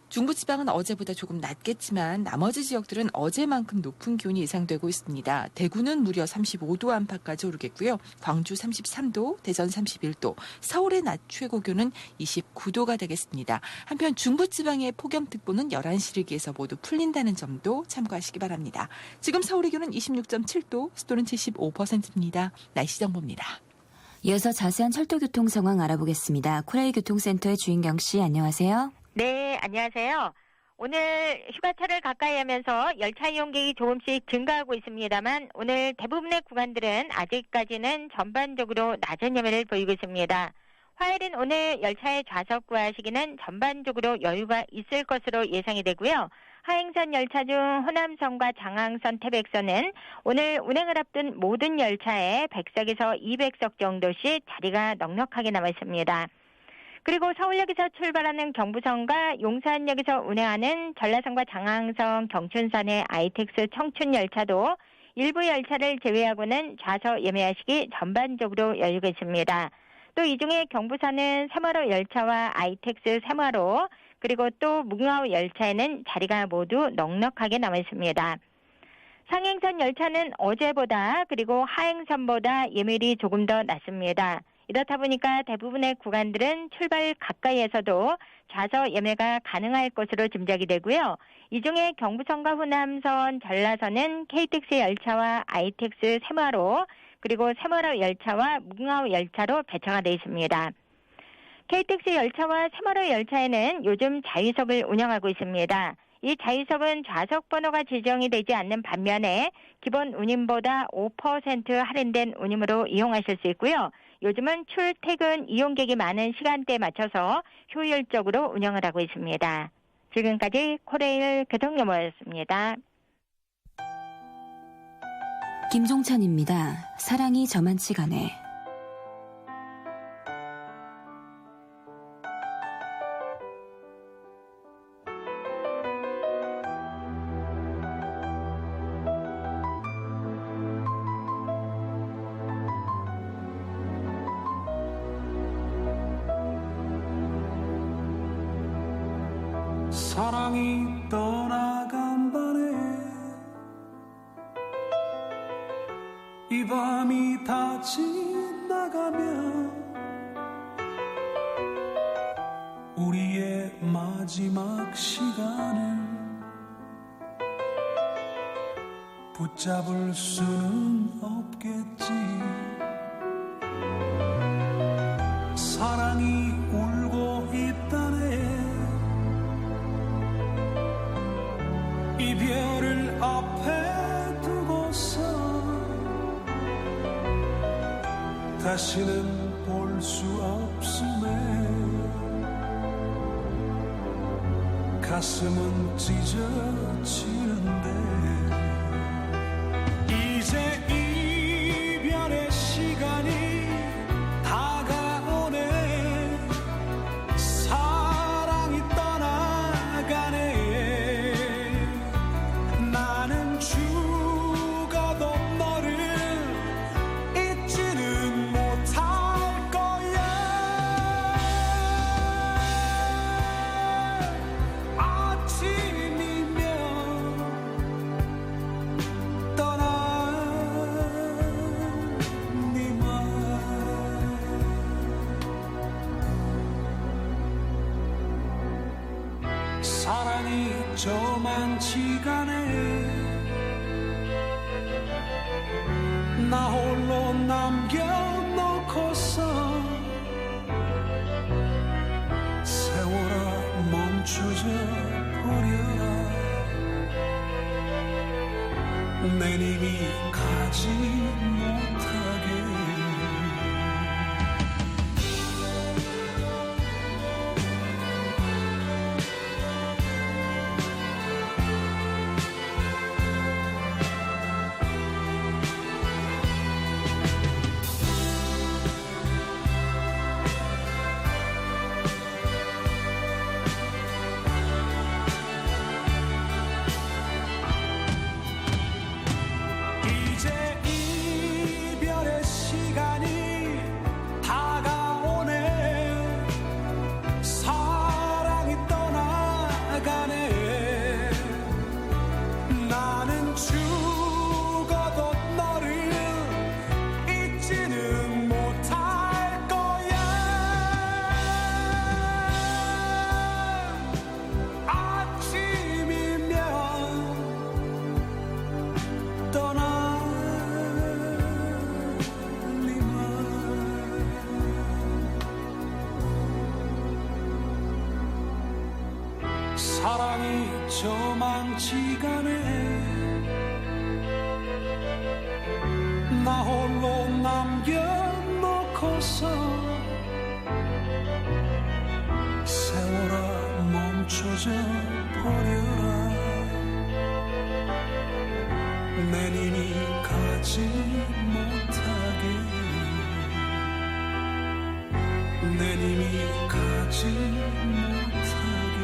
중부지방은 어제보다 조금 낮겠지만 나머지 지역들은 어제만큼 높은 기온이 예상되고 있습니다. 대구는 무려 35도 안팎까지 오르겠고요. 광주 33도, 대전 31도, 서울의 낮 최고 기온은 29도가 되겠습니다. 한편 중부지방의 폭염특보는 11시를 기해서 모두 풀린다는 점도 참고하시기 바랍니다. 지금 서울의 기온은 26.7도, 습도는 75%입니다. 날씨 정보입니다. 이어서 자세한 철도교통 상황 알아보겠습니다. 코레일 교통센터의 주인경 씨, 안녕하세요. 네, 안녕하세요. 오늘 휴가철을 가까이 하면서 열차 이용객이 조금씩 증가하고 있습니다만 오늘 대부분의 구간들은 아직까지는 전반적으로 낮은 여매를 보이고 있습니다. 화요일인 오늘 열차의 좌석 구하시기는 전반적으로 여유가 있을 것으로 예상이 되고요. 하행선 열차 중 호남선과 장항선, 태백선은 오늘 운행을 앞둔 모든 열차에 100석에서 200석 정도씩 자리가 넉넉하게 남아 있습니다. 그리고 서울역에서 출발하는 경부선과 용산역에서 운행하는 전라선과 장항선, 경춘선의 아이텍스 청춘 열차도 일부 열차를 제외하고는 좌석 예매하시기 전반적으로 여유가 있습니다. 또 이 중에 경부선은 새마로 열차와 아이텍스 새마로 그리고 또 무궁화호 열차에는 자리가 모두 넉넉하게 남아 있습니다. 상행선 열차는 어제보다 그리고 하행선보다 예매율이 조금 더 낮습니다. 이렇다 보니까 대부분의 구간들은 출발 가까이에서도 좌석 예매가 가능할 것으로 짐작이 되고요. 이 중에 경부선과 호남선, 전라선은 KTX 열차와 ITX 새마로 그리고 새마로 열차와 무궁화 열차로 배차가 되어 있습니다. KTX 열차와 새마로 열차에는 요즘 자유석을 운영하고 있습니다. 이 자유석은 좌석 번호가 지정이 되지 않는 반면에 기본 운임보다 5% 할인된 운임으로 이용하실 수 있고요. 요즘은 출퇴근 이용객이 많은 시간대에 맞춰서 효율적으로 운영을 하고 있습니다. 지금까지 코레일 교통정보였습니다. 김종찬입니다. 사랑이 저만치 가네. 사랑이 떠나간 밤에 이 밤이 다 지나가면 우리의 마지막 시간을 붙잡을 수는 없겠지. 사랑이 울고 있다네. 이별을 앞에 두고서 다시는 볼 수 없음에 가슴은 찢어지는데 이제 이별의 시간이 다가오네. 사랑이 떠나가네. 나는 죽어도 너를 잊지는 못할 거야. 아침이면 떠나니만 사랑이 저만치가 나 홀로 남겨놓고서 세월아 멈춰져 버려라. 내 님이 가지 못하게. 이제 이별의 시간이 다가오네. 사랑이 떠나가네. 나는 죽어도 너를 잊지는 못할 거야. 아침이면 떠나리만. 사랑이 저만치가 나 홀로 남겨놓고서 세월아 멈춰져 버려라. 내 님이 가지 못하게. 내 님이 가지 못하게.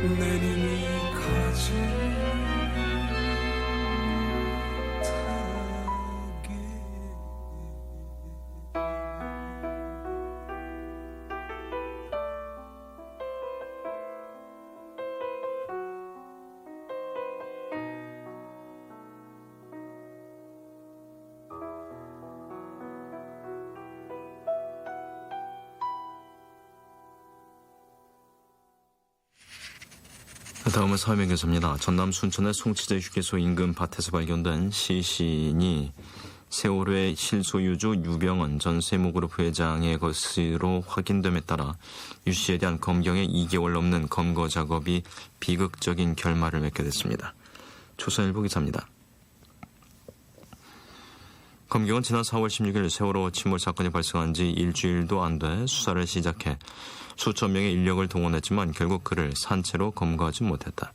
내 님이 가지 못하게. 다음은 사회명기사입니다. 전남 순천의 송치제 휴게소 인근 밭에서 발견된 시신이 세월호의 실소유주 유병헌 전 세무그룹 회장의 것으로 확인됨에 따라 유 씨에 대한 검경의 2개월 넘는 검거 작업이 비극적인 결말을 맺게 됐습니다. 조선일보 기사입니다. 검경은 지난 4월 16일 세월호 침몰 사건이 발생한 지 일주일도 안 돼 수사를 시작해 수천 명의 인력을 동원했지만 결국 그를 산채로 검거하지 못했다.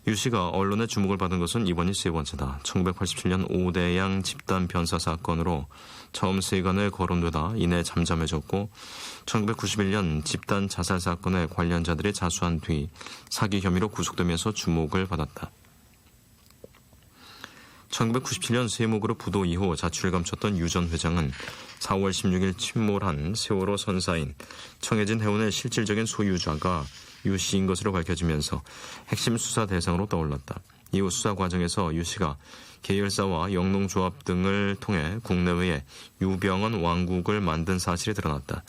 유 씨가 언론의 주목을 받은 것은 이번이 세 번째다. 1987년 5대양 집단 변사 사건으로 처음 세간에 거론되다 이내 잠잠해졌고 1991년 집단 자살 사건의 관련자들이 자수한 뒤 사기 혐의로 구속되면서 주목을 받았다. 1997년 세무그룹 부도 이후 자취를 감췄던 유 전 회장은 4월 16일 침몰한 세월호 선사인 청해진 해운의 실질적인 소유자가 유 씨인 것으로 밝혀지면서 핵심 수사 대상으로 떠올랐다. 이후 수사 과정에서 유 씨가 계열사와 영농조합 등을 통해 국내외에 유병헌 왕국을 만든 사실이 드러났다.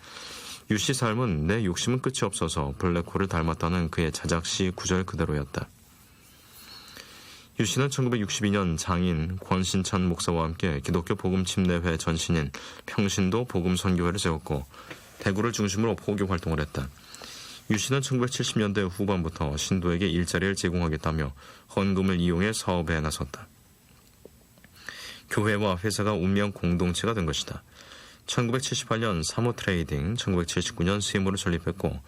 유 씨 삶은 내 욕심은 끝이 없어서 블랙홀을 닮았다는 그의 자작시 구절 그대로였다. 유 씨는 1962년 장인 권신찬 목사와 함께 기독교 복음 침례회 전신인 평신도 복음 선교회를 세웠고 대구를 중심으로 포교 활동을 했다. 유 씨는 1970년대 후반부터 신도에게 일자리를 제공하겠다며 헌금을 이용해 사업에 나섰다. 교회와 회사가 운명 공동체가 된 것이다. 1978년 사모트레이딩, 1979년 세무를 설립했고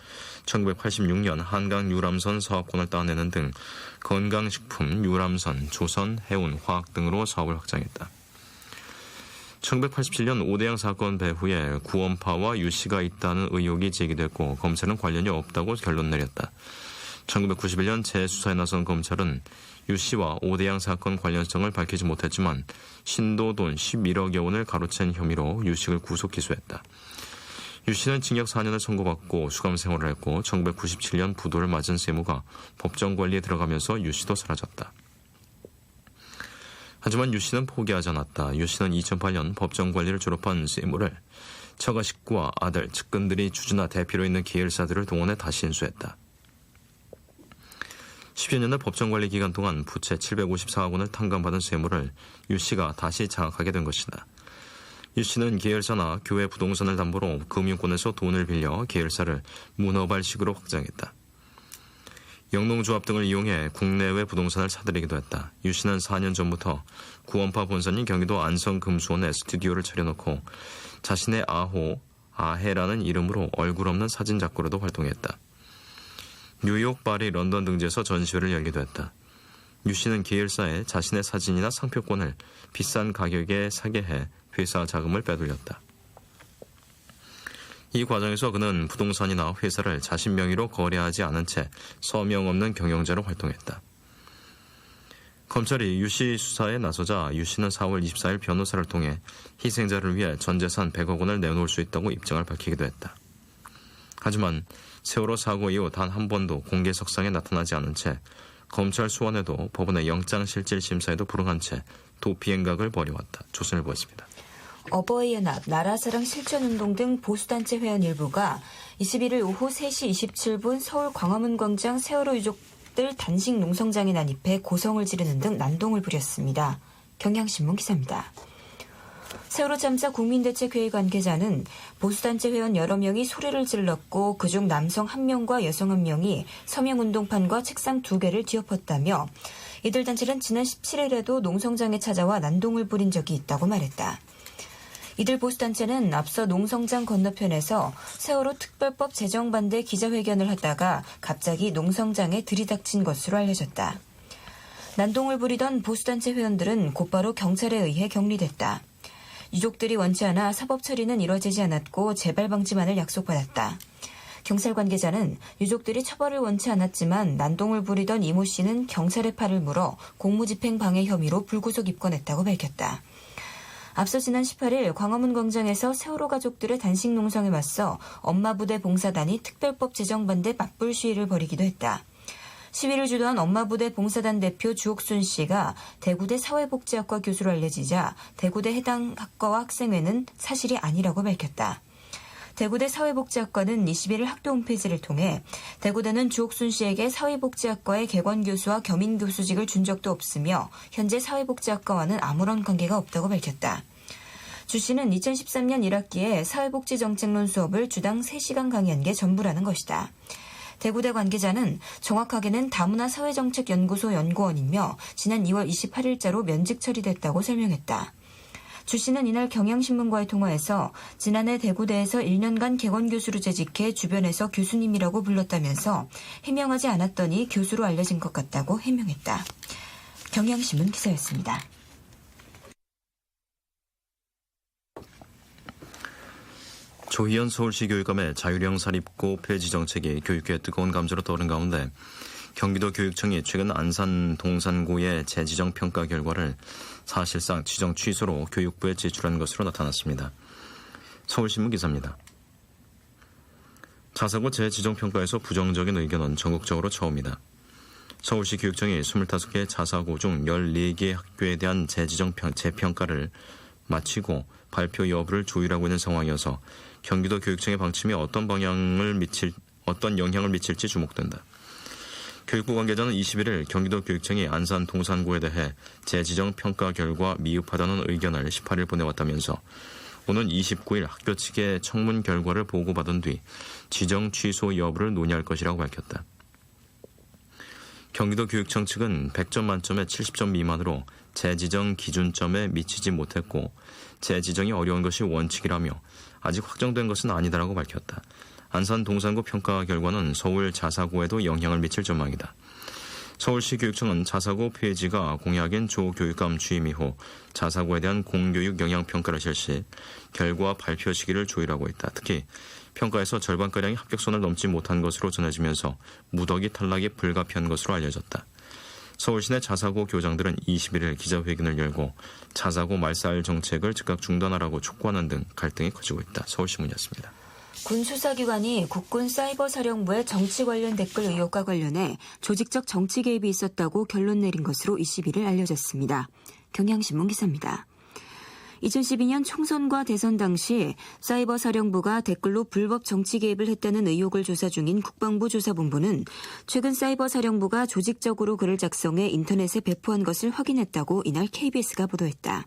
1986년 한강 유람선 사업권을 따내는 등 건강식품, 유람선, 조선, 해운, 화학 등으로 사업을 확장했다. 1987년 5대양 사건 배후에 구원파와 유 씨가 있다는 의혹이 제기됐고 검찰은 관련이 없다고 결론 내렸다. 1991년 재수사에 나선 검찰은 유 씨와 5대양 사건 관련성을 밝히지 못했지만 신도 돈 11억여 원을 가로챈 혐의로 유 씨를 구속 기소했다. 유 씨는 징역 4년을 선고받고 수감 생활을 했고 1997년 부도를 맞은 세무가 법정 관리에 들어가면서 유 씨도 사라졌다. 하지만 유 씨는 포기하지 않았다. 유 씨는 2008년 법정 관리를 졸업한 세무를 처가 식구와 아들, 측근들이 주주나 대표로 있는 계열사들을 동원해 다시 인수했다. 10여 년의 법정관리 기간 동안 부채 754억 원을 탕감받은 세무를 유 씨가 다시 장악하게 된 것이다. 유 씨는 계열사나 교회 부동산을 담보로 금융권에서 돈을 빌려 계열사를 문어발식으로 확장했다. 영농조합 등을 이용해 국내외 부동산을 사들이기도 했다. 유 씨는 4년 전부터 구원파 본사인 경기도 안성금수원에 스튜디오를 차려놓고 자신의 아해라는 이름으로 얼굴 없는 사진 작가로도 활동했다. 뉴욕, 파리, 런던 등지에서 전시회를 열기도 했다. 유 씨는 계열사에 자신의 사진이나 상표권을 비싼 가격에 사게 해 회사 자금을 빼돌렸다. 이 과정에서 그는 부동산이나 회사를 자신 명의로 거래하지 않은 채 서명 없는 경영자로 활동했다. 검찰이 유 씨 수사에 나서자 유 씨는 4월 24일 변호사를 통해 희생자를 위해 전 재산 100억 원을 내놓을 수 있다고 입장을 밝히기도 했다. 하지만 세월호 사고 이후 단 한 번도 공개석상에 나타나지 않은 채 검찰 소환에도 법원의 영장실질심사에도 불응한 채 도피행각을 벌여왔다. 조선일보였습니다. 어버이연합, 나라사랑 실천운동 등 보수단체 회원 일부가 21일 오후 3시 27분 서울 광화문 광장 세월호 유족들 단식 농성장에 난입해 고성을 지르는 등 난동을 부렸습니다. 경향신문 기사입니다. 세월호 참사 국민대책회의 관계자는 보수단체 회원 여러 명이 소리를 질렀고 그중 남성 1명과 여성 1명이 서명운동판과 책상 2개를 뒤엎었다며 이들 단체는 지난 17일에도 농성장에 찾아와 난동을 부린 적이 있다고 말했다. 이들 보수단체는 앞서 농성장 건너편에서 세월호 특별법 제정 반대 기자회견을 하다가 갑자기 농성장에 들이닥친 것으로 알려졌다. 난동을 부리던 보수단체 회원들은 곧바로 경찰에 의해 격리됐다. 유족들이 원치 않아 사법 처리는 이뤄지지 않았고 재발 방지만을 약속받았다. 경찰 관계자는 유족들이 처벌을 원치 않았지만 난동을 부리던 이모 씨는 경찰의 팔을 물어 공무집행 방해 혐의로 불구속 입건했다고 밝혔다. 앞서 지난 18일 광화문 광장에서 세월호 가족들의 단식 농성에 맞서 엄마부대 봉사단이 특별법 제정 반대 맞불 시위를 벌이기도 했다. 시위를 주도한 엄마부대 봉사단 대표 주옥순 씨가 대구대 사회복지학과 교수로 알려지자 대구대 해당 학과와 학생회는 사실이 아니라고 밝혔다. 대구대 사회복지학과는 21일 학교 홈페이지를 통해 대구대는 주옥순 씨에게 사회복지학과의 개관교수와 겸임교수직을 준 적도 없으며 현재 사회복지학과와는 아무런 관계가 없다고 밝혔다. 주 씨는 2013년 1학기에 사회복지정책론 수업을 주당 3시간 강의한 게 전부라는 것이다. 대구대 관계자는 정확하게는 다문화 사회정책연구소 연구원이며 지난 2월 28일자로 면직 처리됐다고 설명했다. 주 씨는 이날 경향신문과의 통화에서 지난해 대구대에서 1년간 개건교수로 재직해 주변에서 교수님이라고 불렀다면서 해명하지 않았더니 교수로 알려진 것 같다고 해명했다. 경향신문 기사였습니다. 조희연 서울시 교육감의 자율형 사립고 폐지 정책이 교육계에 뜨거운 감자로 떠오른 가운데 경기도 교육청이 최근 안산 동산고의 재지정 평가 결과를 사실상 지정 취소로 교육부에 제출한 것으로 나타났습니다. 서울신문 기사입니다. 자사고 재지정 평가에서 부정적인 의견은 전국적으로 처음이다. 서울시 교육청이 25개 자사고 중 14개 학교에 대한 재평가를 마치고 발표 여부를 조율하고 있는 상황이어서 경기도 교육청의 방침이 어떤 영향을 미칠지 주목된다. 교육부 관계자는 21일 경기도 교육청이 안산 동산고에 대해 재지정 평가 결과 미흡하다는 의견을 18일 보내왔다면서 오는 29일 학교 측의 청문 결과를 보고받은 뒤 지정 취소 여부를 논의할 것이라고 밝혔다. 경기도 교육청 측은 100점 만점에 70점 미만으로 재지정 기준점에 미치지 못했고 재지정이 어려운 것이 원칙이라며 아직 확정된 것은 아니다라고 밝혔다. 안산 동산고 평가 결과는 서울 자사고에도 영향을 미칠 전망이다. 서울시 교육청은 자사고 폐지가 공약인 조 교육감 취임 이후 자사고에 대한 공교육 영향평가를 실시, 결과 발표 시기를 조율하고 있다. 특히 평가에서 절반가량이 합격선을 넘지 못한 것으로 전해지면서 무더기 탈락이 불가피한 것으로 알려졌다. 서울시내 자사고 교장들은 21일 기자회견을 열고 자사고 말살 정책을 즉각 중단하라고 촉구하는 등 갈등이 커지고 있다. 서울신문이었습니다. 군 수사기관이 국군 사이버사령부의 정치 관련 댓글 의혹과 관련해 조직적 정치 개입이 있었다고 결론 내린 것으로 21일 알려졌습니다. 경향신문 기사입니다. 2012년 총선과 대선 당시 사이버사령부가 댓글로 불법 정치 개입을 했다는 의혹을 조사 중인 국방부 조사본부는 최근 사이버사령부가 조직적으로 글을 작성해 인터넷에 배포한 것을 확인했다고 이날 KBS가 보도했다.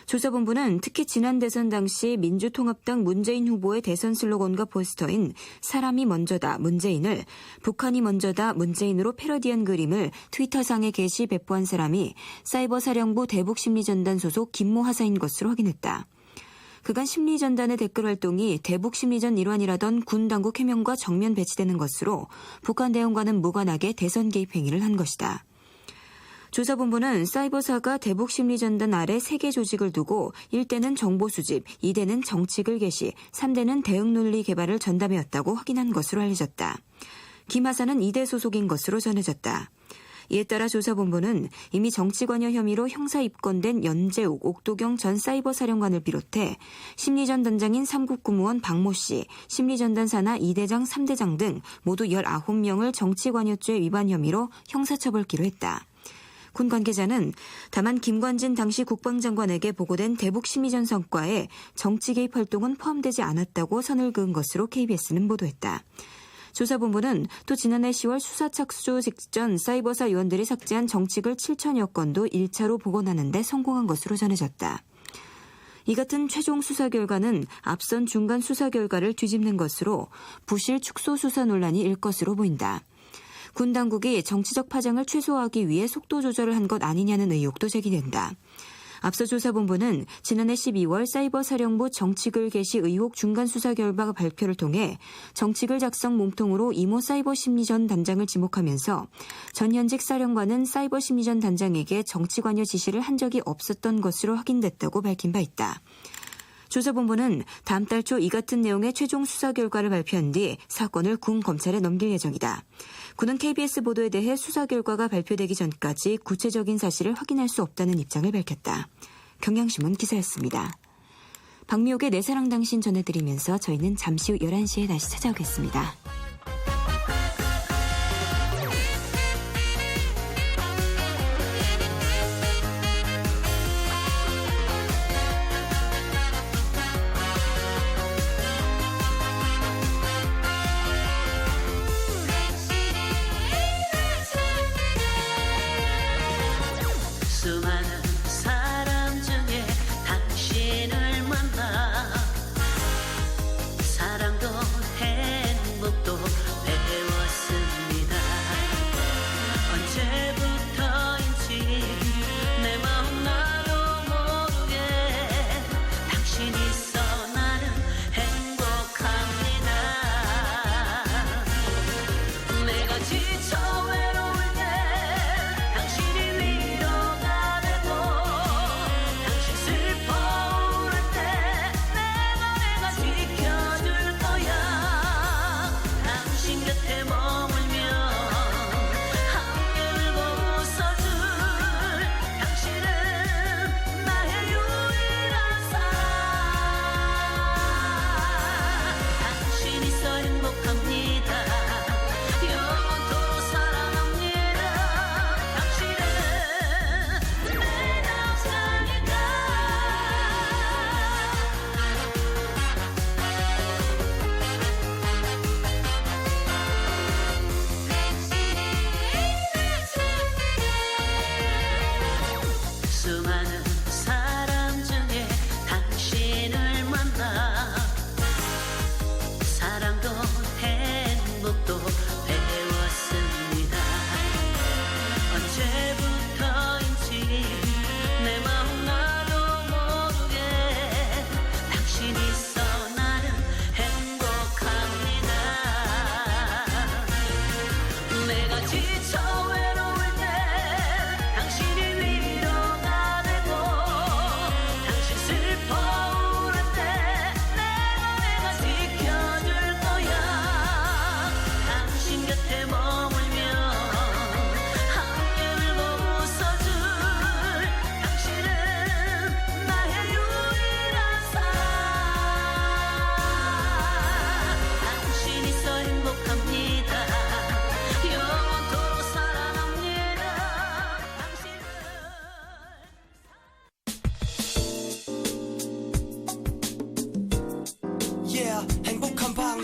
조사본부는 특히 지난 대선 당시 민주통합당 문재인 후보의 대선 슬로건과 포스터인 사람이 먼저다 문재인을 북한이 먼저다 문재인으로 패러디한 그림을 트위터상에 게시 배포한 사람이 사이버사령부 대북심리전단 소속 김모 하사인 것으로 확인했다. 그간 심리전단의 댓글 활동이 대북심리전 일환이라던 군 당국 해명과 정면 배치되는 것으로 북한 대응과는 무관하게 대선 개입 행위를 한 것이다. 조사본부는 사이버사가 대북심리전단 아래 3개 조직을 두고 1대는 정보 수집, 2대는 정책을 게시, 3대는 대응 논리 개발을 전담해왔다고 확인한 것으로 알려졌다. 김 하사는 2대 소속인 것으로 전해졌다. 이에 따라 조사본부는 이미 정치관여 혐의로 형사 입건된 연재욱, 옥도경 전 사이버사령관을 비롯해 심리전단장인 3급 국무원 박모 씨, 심리전단 산하 2대장, 3대장 등 모두 19명을 정치관여죄 위반 혐의로 형사처벌기로 했다. 군 관계자는 다만 김관진 당시 국방장관에게 보고된 대북심리전 성과에 정치 개입 활동은 포함되지 않았다고 선을 그은 것으로 KBS는 보도했다. 조사본부는 또 지난해 10월 수사 착수 직전 사이버사 요원들이 삭제한 정치글 7천여 건도 1차로 복원하는 데 성공한 것으로 전해졌다. 이 같은 최종 수사 결과는 앞선 중간 수사 결과를 뒤집는 것으로 부실 축소 수사 논란이 일 것으로 보인다. 군 당국이 정치적 파장을 최소화하기 위해 속도 조절을 한 것 아니냐는 의혹도 제기된다. 앞서 조사본부는 지난해 12월 사이버사령부 정치글 게시 의혹 중간 수사 결과 발표를 통해 정치글 작성 몸통으로 이모 사이버심리전 단장을 지목하면서 전현직 사령관은 사이버심리전 단장에게 정치관여 지시를 한 적이 없었던 것으로 확인됐다고 밝힌 바 있다. 조사본부는 다음 달 초 이 같은 내용의 최종 수사 결과를 발표한 뒤 사건을 군 검찰에 넘길 예정이다. 군은 KBS 보도에 대해 수사 결과가 발표되기 전까지 구체적인 사실을 확인할 수 없다는 입장을 밝혔다. 경향신문 기사였습니다. 박미옥의 내 사랑 당신 전해드리면서 저희는 잠시 후 11시에 다시 찾아오겠습니다.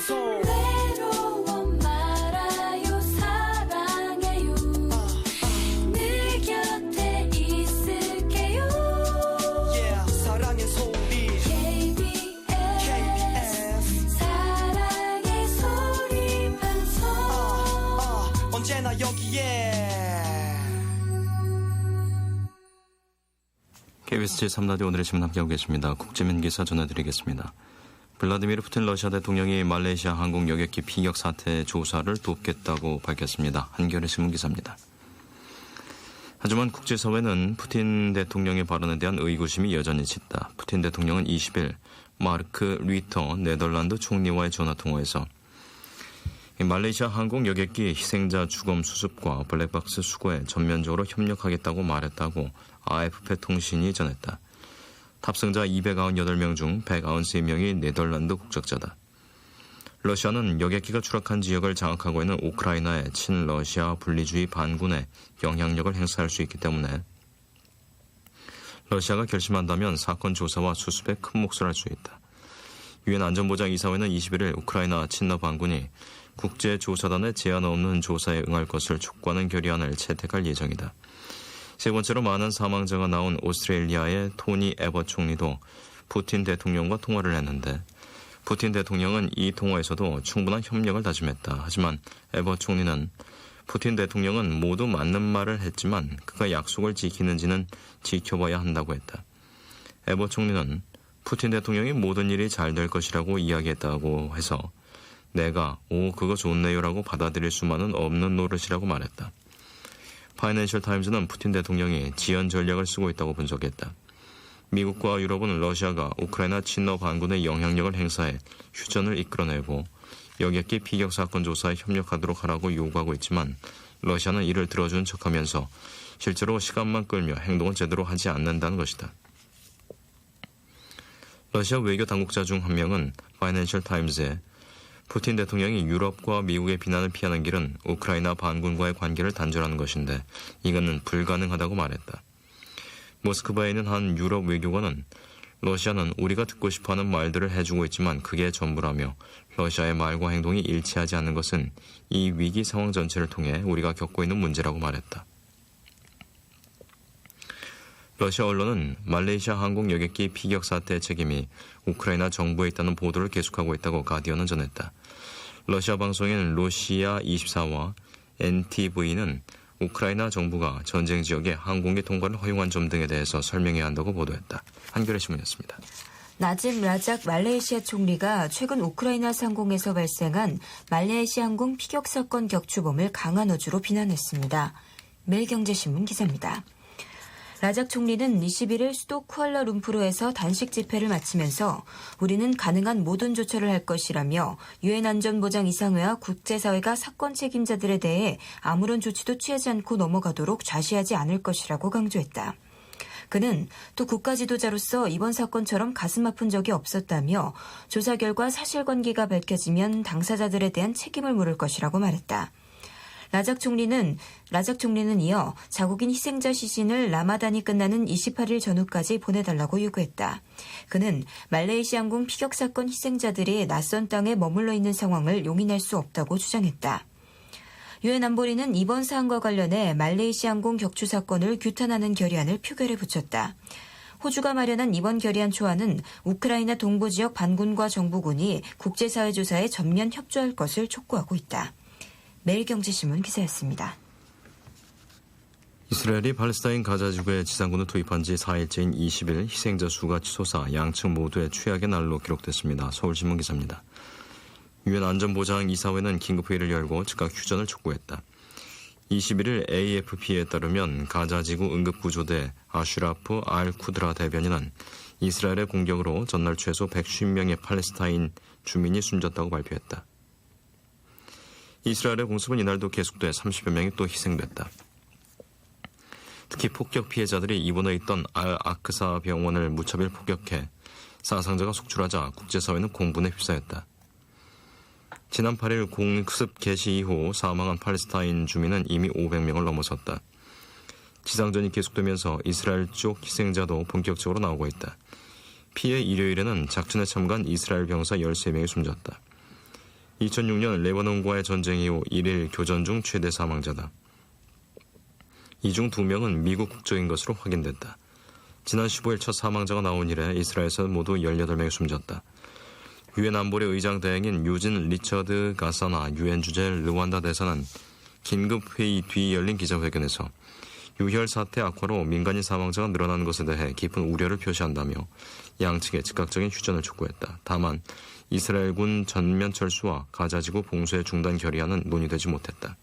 손 외로워 말아요 사랑해요 늘 곁에 있을게요 yeah 사랑의 소리 KBS 사랑의 소리 방송 언제나 여기에 KBS 제3라디오 오늘의 신문 함께하고 계십니다. 국제민 기사 전해드리겠습니다. 블라디미르 푸틴 러시아 대통령이 말레이시아 항공 여객기 피격 사태 조사를 돕겠다고 밝혔습니다. 한겨레 신문 기사입니다. 하지만 국제사회는 푸틴 대통령의 발언에 대한 의구심이 여전히 짙다. 푸틴 대통령은 20일 마르크 류터 네덜란드 총리와의 전화통화에서 말레이시아 항공 여객기 희생자 주검 수습과 블랙박스 수거에 전면적으로 협력하겠다고 말했다고 AFP 통신이 전했다. 탑승자 298명 중 193명이 네덜란드 국적자다. 러시아는 여객기가 추락한 지역을 장악하고 있는 우크라이나의 친러시아 분리주의 반군에 영향력을 행사할 수 있기 때문에 러시아가 결심한다면 사건 조사와 수습에 큰 몫을 할 수 있다. 유엔 안전보장이사회는 21일 우크라이나 친러 반군이 국제조사단의 제한 없는 조사에 응할 것을 촉구하는 결의안을 채택할 예정이다. 세 번째로 많은 사망자가 나온 오스트레일리아의 토니 에버트 총리도 푸틴 대통령과 통화를 했는데 푸틴 대통령은 이 통화에서도 충분한 협력을 다짐했다. 하지만 에버트 총리는 푸틴 대통령은 모두 맞는 말을 했지만 그가 약속을 지키는지는 지켜봐야 한다고 했다. 에버트 총리는 푸틴 대통령이 모든 일이 잘 될 것이라고 이야기했다고 해서 내가 그거 좋네요라고 받아들일 수만은 없는 노릇이라고 말했다. 파이낸셜 타임즈는 푸틴 대통령이 지연 전략을 쓰고 있다고 분석했다. 미국과 유럽은 러시아가 우크라이나 친러 반군의 영향력을 행사해 휴전을 이끌어내고 여객기 피격 사건 조사에 협력하도록 하라고 요구하고 있지만 러시아는 이를 들어준 척하면서 실제로 시간만 끌며 행동은 제대로 하지 않는다는 것이다. 러시아 외교 당국자 중 한 명은 파이낸셜 타임즈에 푸틴 대통령이 유럽과 미국의 비난을 피하는 길은 우크라이나 반군과의 관계를 단절하는 것인데 이거는 불가능하다고 말했다. 모스크바에 있는 한 유럽 외교관은 러시아는 우리가 듣고 싶어하는 말들을 해주고 있지만 그게 전부라며 러시아의 말과 행동이 일치하지 않는 것은 이 위기 상황 전체를 통해 우리가 겪고 있는 문제라고 말했다. 러시아 언론은 말레이시아 항공 여객기 피격 사태의 책임이 우크라이나 정부에 있다는 보도를 계속하고 있다고 가디언은 전했다. 러시아 방송인 러시아 24와 NTV는 우크라이나 정부가 전쟁 지역에 항공기 통과를 허용한 점 등에 대해서 설명해야 한다고 보도했다. 한겨레 신문이었습니다. 나짐 라작 말레이시아 총리가 최근 우크라이나 상공에서 발생한 말레이시아 항공 피격 사건 격추범을 강한 어조로 비난했습니다. 매일경제신문 기사입니다. 라작 총리는 21일 수도 쿠알라룸푸르에서 단식 집회를 마치면서 우리는 가능한 모든 조처를 할 것이라며 유엔 안전보장이사회와 국제사회가 사건 책임자들에 대해 아무런 조치도 취하지 않고 넘어가도록 좌시하지 않을 것이라고 강조했다. 그는 또 국가 지도자로서 이번 사건처럼 가슴 아픈 적이 없었다며 조사 결과 사실관계가 밝혀지면 당사자들에 대한 책임을 물을 것이라고 말했다. 라작 총리는 이어 자국인 희생자 시신을 라마단이 끝나는 28일 전후까지 보내달라고 요구했다. 그는 말레이시아 항공 피격 사건 희생자들이 낯선 땅에 머물러 있는 상황을 용인할 수 없다고 주장했다. 유엔 안보리는 이번 사안과 관련해 말레이시아 항공 격추 사건을 규탄하는 결의안을 표결에 붙였다. 호주가 마련한 이번 결의안 초안은 우크라이나 동부 지역 반군과 정부군이 국제사회 조사에 전면 협조할 것을 촉구하고 있다. 매일경제신문 기사였습니다. 이스라엘이 팔레스타인 가자 지구에 지상군을 투입한 지 4일째인 20일 희생자 수가 치솟아 양측 모두의 최악의 날로 기록됐습니다. 서울신문 기사입니다. 유엔 안전보장이사회는 긴급회의를 열고 즉각 휴전을 촉구했다. 21일 AFP에 따르면 가자지구 응급구조대 아슈라프 알-쿠드라 대변인은 이스라엘의 공격으로 전날 최소 150명의 팔레스타인 주민이 숨졌다고 발표했다. 이스라엘의 공습은 이날도 계속돼 30여 명이 또 희생됐다. 특히 폭격 피해자들이 입원해 있던 알-아크사 병원을 무차별 폭격해 사상자가 속출하자 국제사회는 공분에 휩싸였다. 지난 8일 공습 개시 이후 사망한 팔레스타인 주민은 이미 500명을 넘어섰다. 지상전이 계속되면서 이스라엘 쪽 희생자도 본격적으로 나오고 있다. 피해 일요일에는 작전에 참가한 이스라엘 병사 13명이 숨졌다. 2006년 레바논과의 전쟁 이후 1일 교전 중 최대 사망자다. 이 중 2명은 미국 국적인 것으로 확인됐다. 지난 15일 첫 사망자가 나온 이래 이스라엘에서 모두 18명이 숨졌다. 유엔 안보리 의장 대행인 유진 리처드 가사나 유엔 주재 르완다 대사는 긴급 회의 뒤 열린 기자회견에서 유혈 사태 악화로 민간인 사망자가 늘어나는 것에 대해 깊은 우려를 표시한다며 양측의 즉각적인 휴전을 촉구했다. 다만 이스라엘군 전면 철수와 가자지구 봉쇄 중단 결의안은 논의되지 못했다.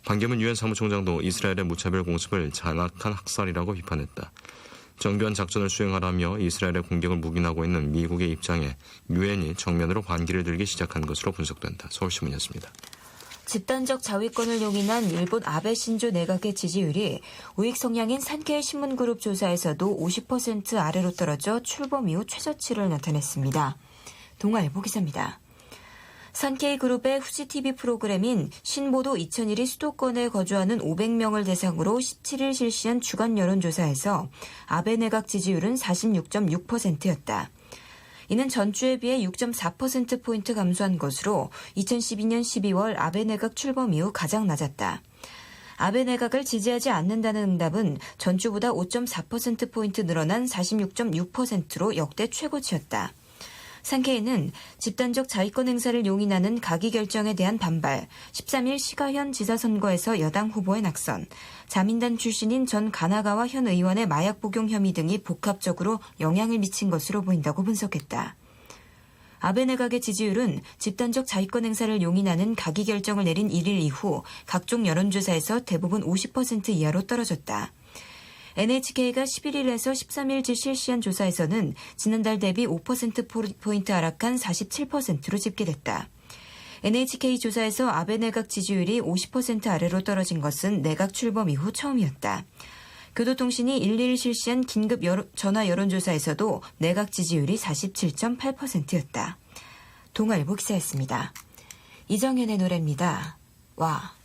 반기문 유엔 사무총장도 이스라엘의 무차별 공습을 잔악한 학살이라고 비판했다. 정교한 작전을 수행하라며 이스라엘의 공격을 묵인하고 있는 미국의 입장에 유엔이 정면으로 반기를 들기 시작한 것으로 분석된다. 서울신문이었습니다. 집단적 자위권을 용인한 일본 아베 신조 내각의 지지율이 우익 성향인 산케이 신문그룹 조사에서도 50% 아래로 떨어져 출범 이후 최저치를 나타냈습니다. 동아일보 기사입니다. 산케이 그룹의 후지 TV 프로그램인 신보도 2001이 수도권에 거주하는 500명을 대상으로 17일 실시한 주간 여론조사에서 아베 내각 지지율은 46.6%였다. 이는 전주에 비해 6.4%포인트 감소한 것으로 2012년 12월 아베 내각 출범 이후 가장 낮았다. 아베 내각을 지지하지 않는다는 응답은 전주보다 5.4%포인트 늘어난 46.6%로 역대 최고치였다. 산케이는 집단적 자위권 행사를 용인하는 가기 결정에 대한 반발, 13일 시가현 지사선거에서 여당 후보의 낙선, 자민단 출신인 전 가나가와 현 의원의 마약 복용 혐의 등이 복합적으로 영향을 미친 것으로 보인다고 분석했다. 아베 내각의 지지율은 집단적 자위권 행사를 용인하는 가기 결정을 내린 1일 이후 각종 여론조사에서 대부분 50% 이하로 떨어졌다. NHK가 11일에서 13일째 실시한 조사에서는 지난달 대비 5%포인트 하락한 47%로 집계됐다. NHK 조사에서 아베 내각 지지율이 50% 아래로 떨어진 것은 내각 출범 이후 처음이었다. 교도통신이 1일 실시한 긴급 전화 여론조사에서도 내각 지지율이 47.8%였다. 동아일보 기사였습니다. 이정현의 노래입니다. 와.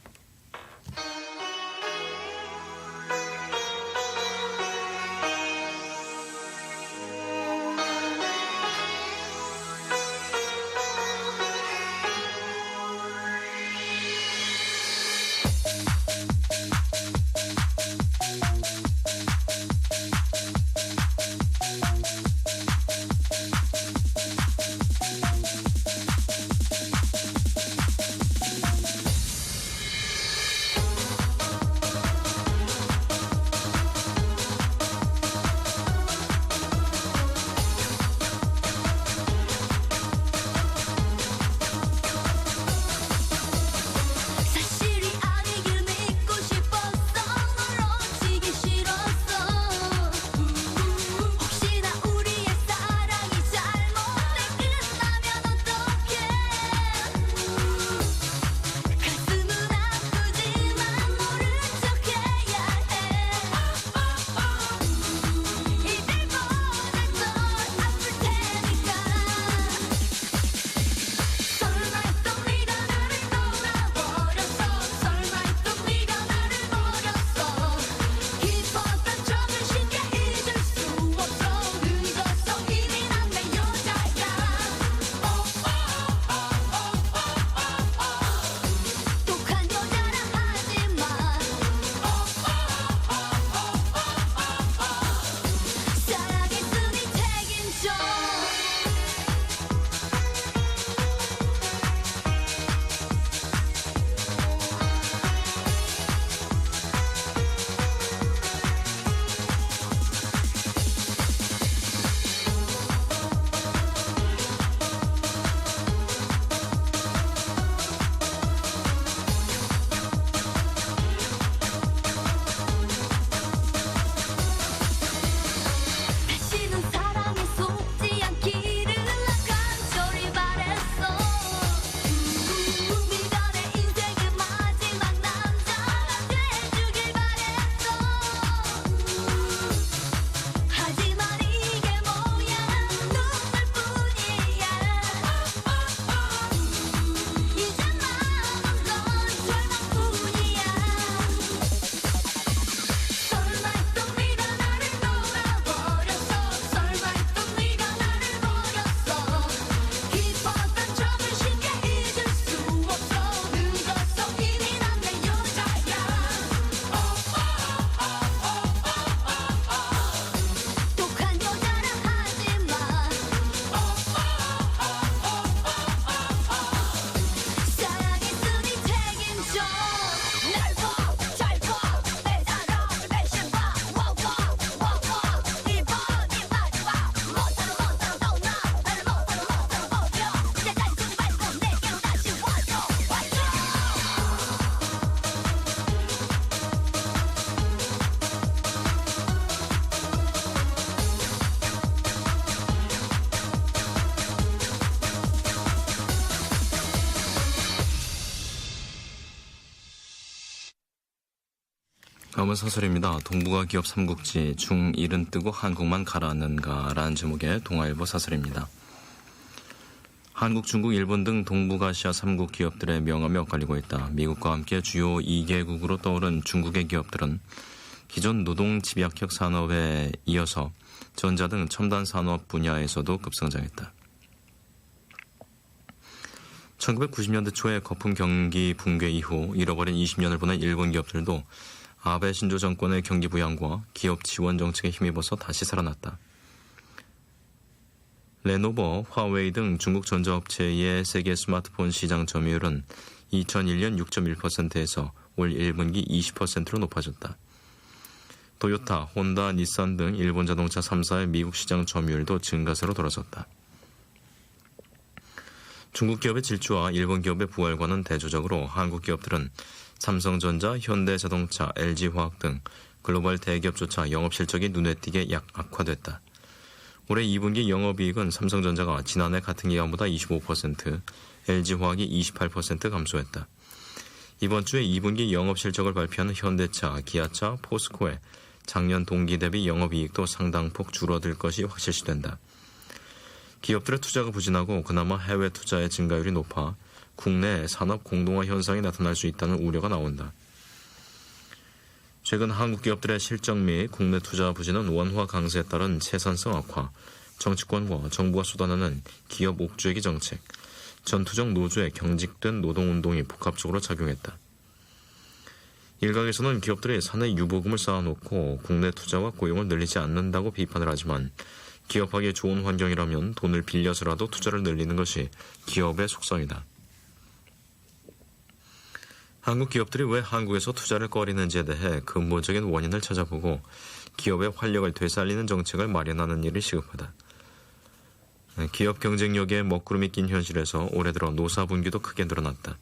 다음은 사설입니다. 동북아 기업 삼국지 중1은 뜨고 한국만 가라앉는가 라는 제목의 동아일보 사설입니다. 한국, 중국, 일본 등 동북아시아 3국 기업들의 명함이 엇갈리고 있다. 미국과 함께 주요 2개국으로 떠오른 중국의 기업들은 기존 노동 집약형 산업에 이어서 전자 등 첨단 산업 분야에서도 급성장했다. 1990년대 초에 거품 경기 붕괴 이후 잃어버린 20년을 보낸 일본 기업들도 아베 신조 정권의 경기 부양과 기업 지원 정책에 힘입어서 다시 살아났다. 레노버, 화웨이 등 중국 전자업체의 세계 스마트폰 시장 점유율은 2001년 6.1%에서 올 1분기 20%로 높아졌다. 토요타, 혼다, 닛산 등 일본 자동차 3사의 미국 시장 점유율도 증가세로 돌아섰다. 중국 기업의 질주와 일본 기업의 부활과는 대조적으로 한국 기업들은 삼성전자, 현대자동차, LG화학 등 글로벌 대기업조차 영업실적이 눈에 띄게 악화됐다. 올해 2분기 영업이익은 삼성전자가 지난해 같은 기간보다 25%, LG화학이 28% 감소했다. 이번 주에 2분기 영업실적을 발표하는 현대차, 기아차, 포스코의 작년 동기 대비 영업이익도 상당폭 줄어들 것이 확실시된다. 기업들의 투자가 부진하고 그나마 해외 투자의 증가율이 높아 국내 산업 공동화 현상이 나타날 수 있다는 우려가 나온다. 최근 한국 기업들의 실적 및 국내 투자 부진은 원화 강세에 따른 채산성 악화, 정치권과 정부가 쏟아내는 기업 옥죄기 정책, 전투적 노조에 경직된 노동운동이 복합적으로 작용했다. 일각에서는 기업들이 사내 유보금을 쌓아놓고 국내 투자와 고용을 늘리지 않는다고 비판을 하지만 기업하기에 좋은 환경이라면 돈을 빌려서라도 투자를 늘리는 것이 기업의 속성이다. 한국 기업들이 왜 한국에서 투자를 꺼리는지에 대해 근본적인 원인을 찾아보고 기업의 활력을 되살리는 정책을 마련하는 일이 시급하다. 기업 경쟁력에 먹구름이 낀 현실에서 올해 들어 노사분기도 크게 늘어났다.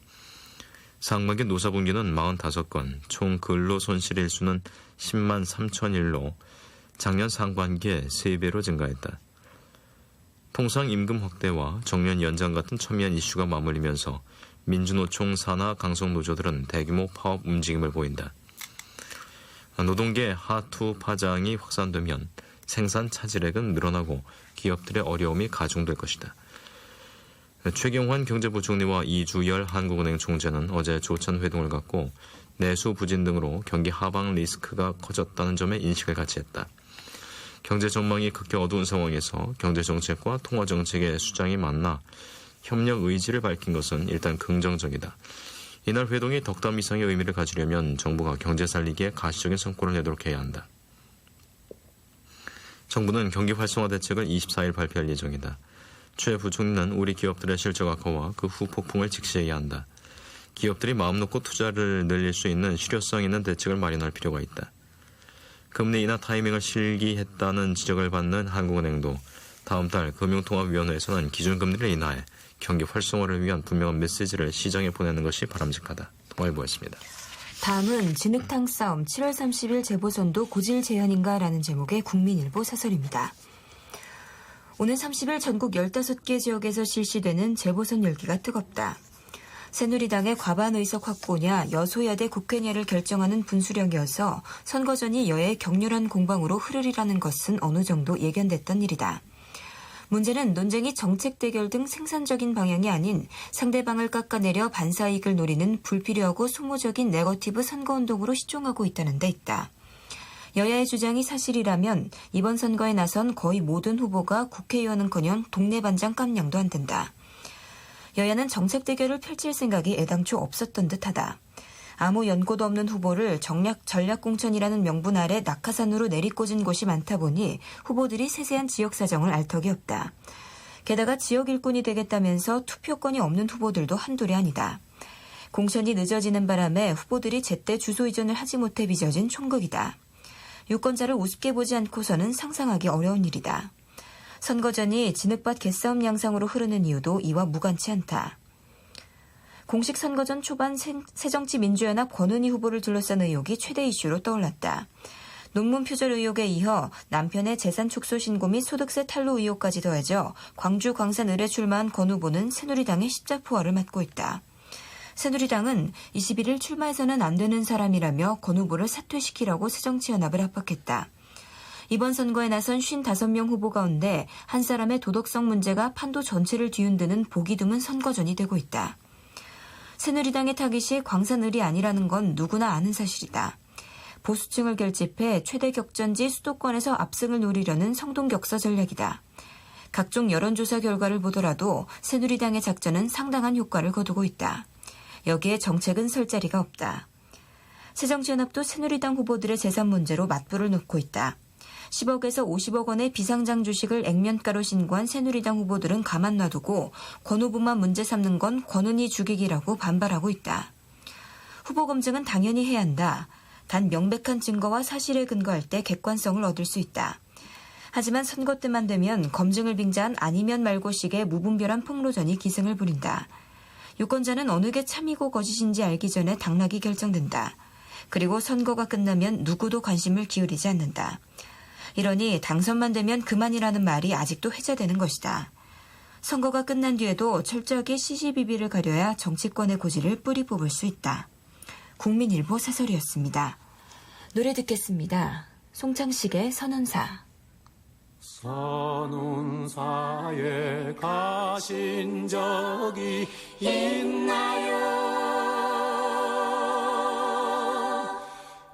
상반기 노사분기는 45건, 총 근로 손실 일수는 10만 3천 일로 작년 상반기에 3배로 증가했다. 통상 임금 확대와 정년 연장 같은 첨예한 이슈가 맞물리면서 민주노총 산하 강성노조들은 대규모 파업 움직임을 보인다. 노동계 하투 파장이 확산되면 생산 차질액은 늘어나고 기업들의 어려움이 가중될 것이다. 최경환 경제부총리와 이주열 한국은행 총재는 어제 조찬 회동을 갖고 내수 부진 등으로 경기 하방 리스크가 커졌다는 점에 인식을 같이 했다. 경제 전망이 극히 어두운 상황에서 경제정책과 통화정책의 수장이 만나 협력 의지를 밝힌 것은 일단 긍정적이다. 이날 회동이 덕담 이상의 의미를 가지려면 정부가 경제 살리기에 가시적인 성과를 내도록 해야 한다. 정부는 경기 활성화 대책을 24일 발표할 예정이다. 최 부총리는 우리 기업들의 실적 악화와 그 후 폭풍을 직시해야 한다. 기업들이 마음 놓고 투자를 늘릴 수 있는 실효성 있는 대책을 마련할 필요가 있다. 금리 인하 타이밍을 실기했다는 지적을 받는 한국은행도 다음 달 금융통합위원회에서는 기준금리를 인하해 경기 활성화를 위한 분명한 메시지를 시장에 보내는 것이 바람직하다. 동아일보였습니다. 다음은 진흙탕 싸움 7월 30일 재보선도 고질 제한인가라는 제목의 국민일보 사설입니다. 오는 30일 전국 15개 지역에서 실시되는 재보선 열기가 뜨겁다. 새누리당의 과반 의석 확보냐 여소야대 국회냐를 결정하는 분수령이어서 선거 전이 여야의 격렬한 공방으로 흐르리라는 것은 어느 정도 예견됐던 일이다. 문제는 논쟁이 정책 대결 등 생산적인 방향이 아닌 상대방을 깎아내려 반사이익을 노리는 불필요하고 소모적인 네거티브 선거운동으로 시종하고 있다는 데 있다. 여야의 주장이 사실이라면 이번 선거에 나선 거의 모든 후보가 국회의원은커녕 동네 반장 깜냥도 안 된다. 여야는 정책 대결을 펼칠 생각이 애당초 없었던 듯하다. 아무 연고도 없는 후보를 전략공천이라는 명분 아래 낙하산으로 내리꽂은 곳이 많다 보니 후보들이 세세한 지역 사정을 알 턱이 없다. 게다가 지역 일꾼이 되겠다면서 투표권이 없는 후보들도 한둘이 아니다. 공천이 늦어지는 바람에 후보들이 제때 주소 이전을 하지 못해 빚어진 총극이다. 유권자를 우습게 보지 않고서는 상상하기 어려운 일이다. 선거 전이 진흙밭 개싸움 양상으로 흐르는 이유도 이와 무관치 않다. 공식 선거 전 초반 새정치민주연합 권은희 후보를 둘러싼 의혹이 최대 이슈로 떠올랐다. 논문 표절 의혹에 이어 남편의 재산 축소 신고 및 소득세 탈루 의혹까지 더해져 광주 광산 을에 출마한 권 후보는 새누리당의 십자포화를 맞고 있다. 새누리당은 21일 출마해서는 안 되는 사람이라며 권 후보를 사퇴시키라고 새정치연합을 압박했다. 이번 선거에 나선 55명 후보 가운데 한 사람의 도덕성 문제가 판도 전체를 뒤흔드는 보기 드문 선거전이 되고 있다. 새누리당의 타깃이 광산을이 아니라는 건 누구나 아는 사실이다. 보수층을 결집해 최대 격전지 수도권에서 압승을 노리려는 성동격서 전략이다. 각종 여론조사 결과를 보더라도 새누리당의 작전은 상당한 효과를 거두고 있다. 여기에 정책은 설 자리가 없다. 새정치연합도 새누리당 후보들의 재산 문제로 맞불을 놓고 있다. 10억에서 50억 원의 비상장 주식을 액면가로 신고한 새누리당 후보들은 가만 놔두고 권 후보만 문제 삼는 건 권은희 죽이기라고 반발하고 있다. 후보 검증은 당연히 해야 한다. 단 명백한 증거와 사실에 근거할 때 객관성을 얻을 수 있다. 하지만 선거 때만 되면 검증을 빙자한 아니면 말고식의 무분별한 폭로전이 기승을 부린다. 유권자는 어느 게 참이고 거짓인지 알기 전에 당락이 결정된다. 그리고 선거가 끝나면 누구도 관심을 기울이지 않는다. 이러니 당선만 되면 그만이라는 말이 아직도 회자되는 것이다. 선거가 끝난 뒤에도 철저하게 시시비비를 가려야 정치권의 고지를 뿌리 뽑을 수 있다. 국민일보 사설이었습니다. 노래 듣겠습니다. 송창식의 선운사. 선운사에 가신 적이 있나요?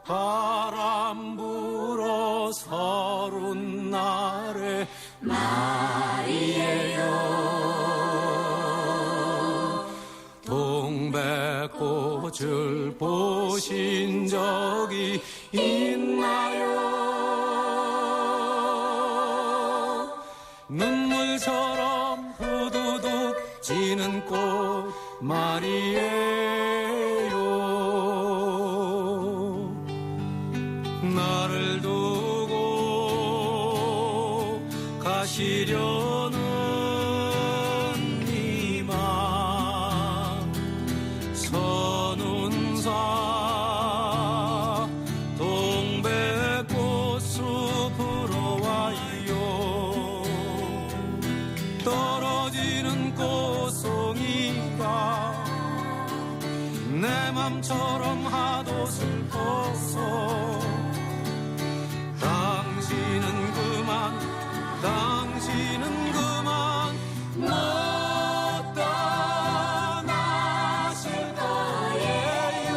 바람 불어 서른 날에 말이에요. 동백꽃을 보신 적이 있나요? 눈물처럼 후두둑 지는 꽃 말이에요. 나를 두고 가시려는 이맘 선운사 동백꽃 숲으로 와요. 떨어지는 꽃송이가 내 맘처럼 하도 슬퍼서 당신은 그만 못 떠나실 거예요.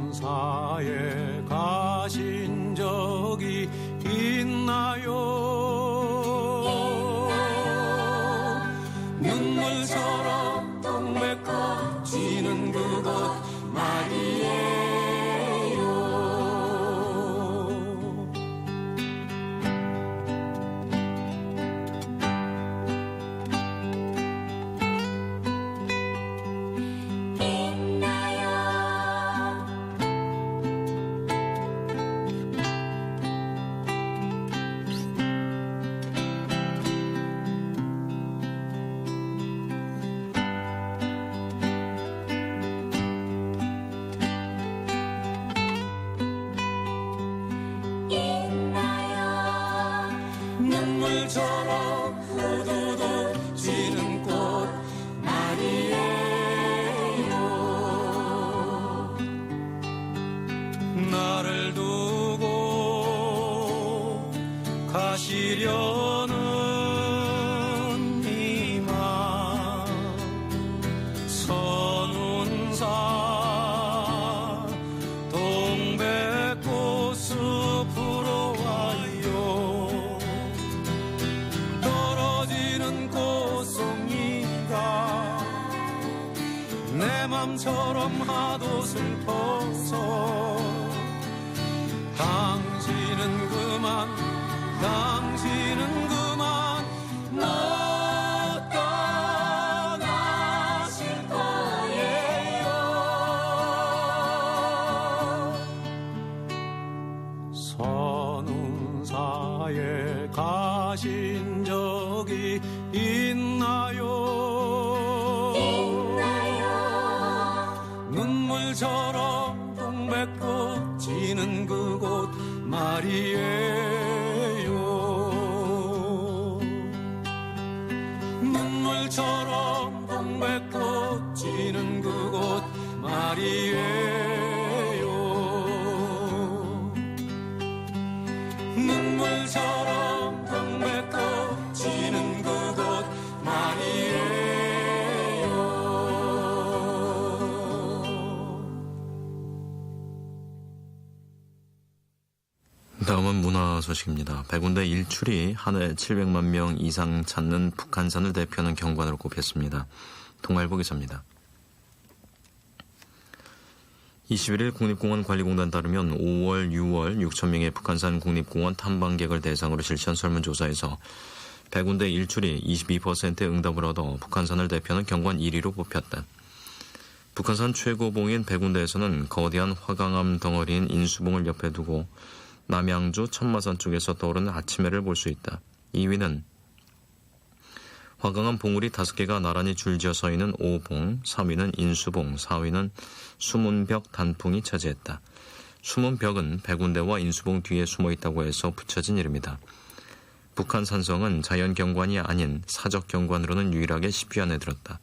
선운사에 가신 적이 있나요? 눈물처럼 동백꽃 지는 그곳 말이에요. 눈물처럼 후두둑 지는 꽃 말이에요. 나를 두고 가시려는 이맘 선운사 동백꽃 숲으로 와요. 떨어지는 꽃송이가 내 맘처럼 하도 슬퍼서 당신은 그만 못 떠나실 거예요. 선운사에 가신 적이 있나요? 눈물처럼 동백꽃 지는 그곳 말이에요. 말이에요. 눈물처럼 병맥거지는 그곳 말이에요. 다음은 문화 소식입니다. 백운대 일출이 한 해 700만 명 이상 찾는 북한산을 대표하는 경관으로 꼽혔습니다. 동아일보 기사입니다. 21일 국립공원 관리공단 따르면 5월, 6월 6천 명의 북한산 국립공원 탐방객을 대상으로 실시한 설문조사에서 백운대 일출이 22%의 응답을 얻어 북한산을 대표하는 경관 1위로 뽑혔다. 북한산 최고봉인 백운대에서는 거대한 화강암 덩어리인 인수봉을 옆에 두고 남양주 천마산 쪽에서 떠오르는 아침해를 볼 수 있다. 2위는 화강암 봉우리 5개가 나란히 줄지어 서 있는 오봉, 3위는 인수봉, 4위는 수문벽 단풍이 차지했다. 수문벽은 백운대와 인수봉 뒤에 숨어 있다고 해서 붙여진 이름이다. 북한 산성은 자연경관이 아닌 사적경관으로는 유일하게 10위 안에 들었다.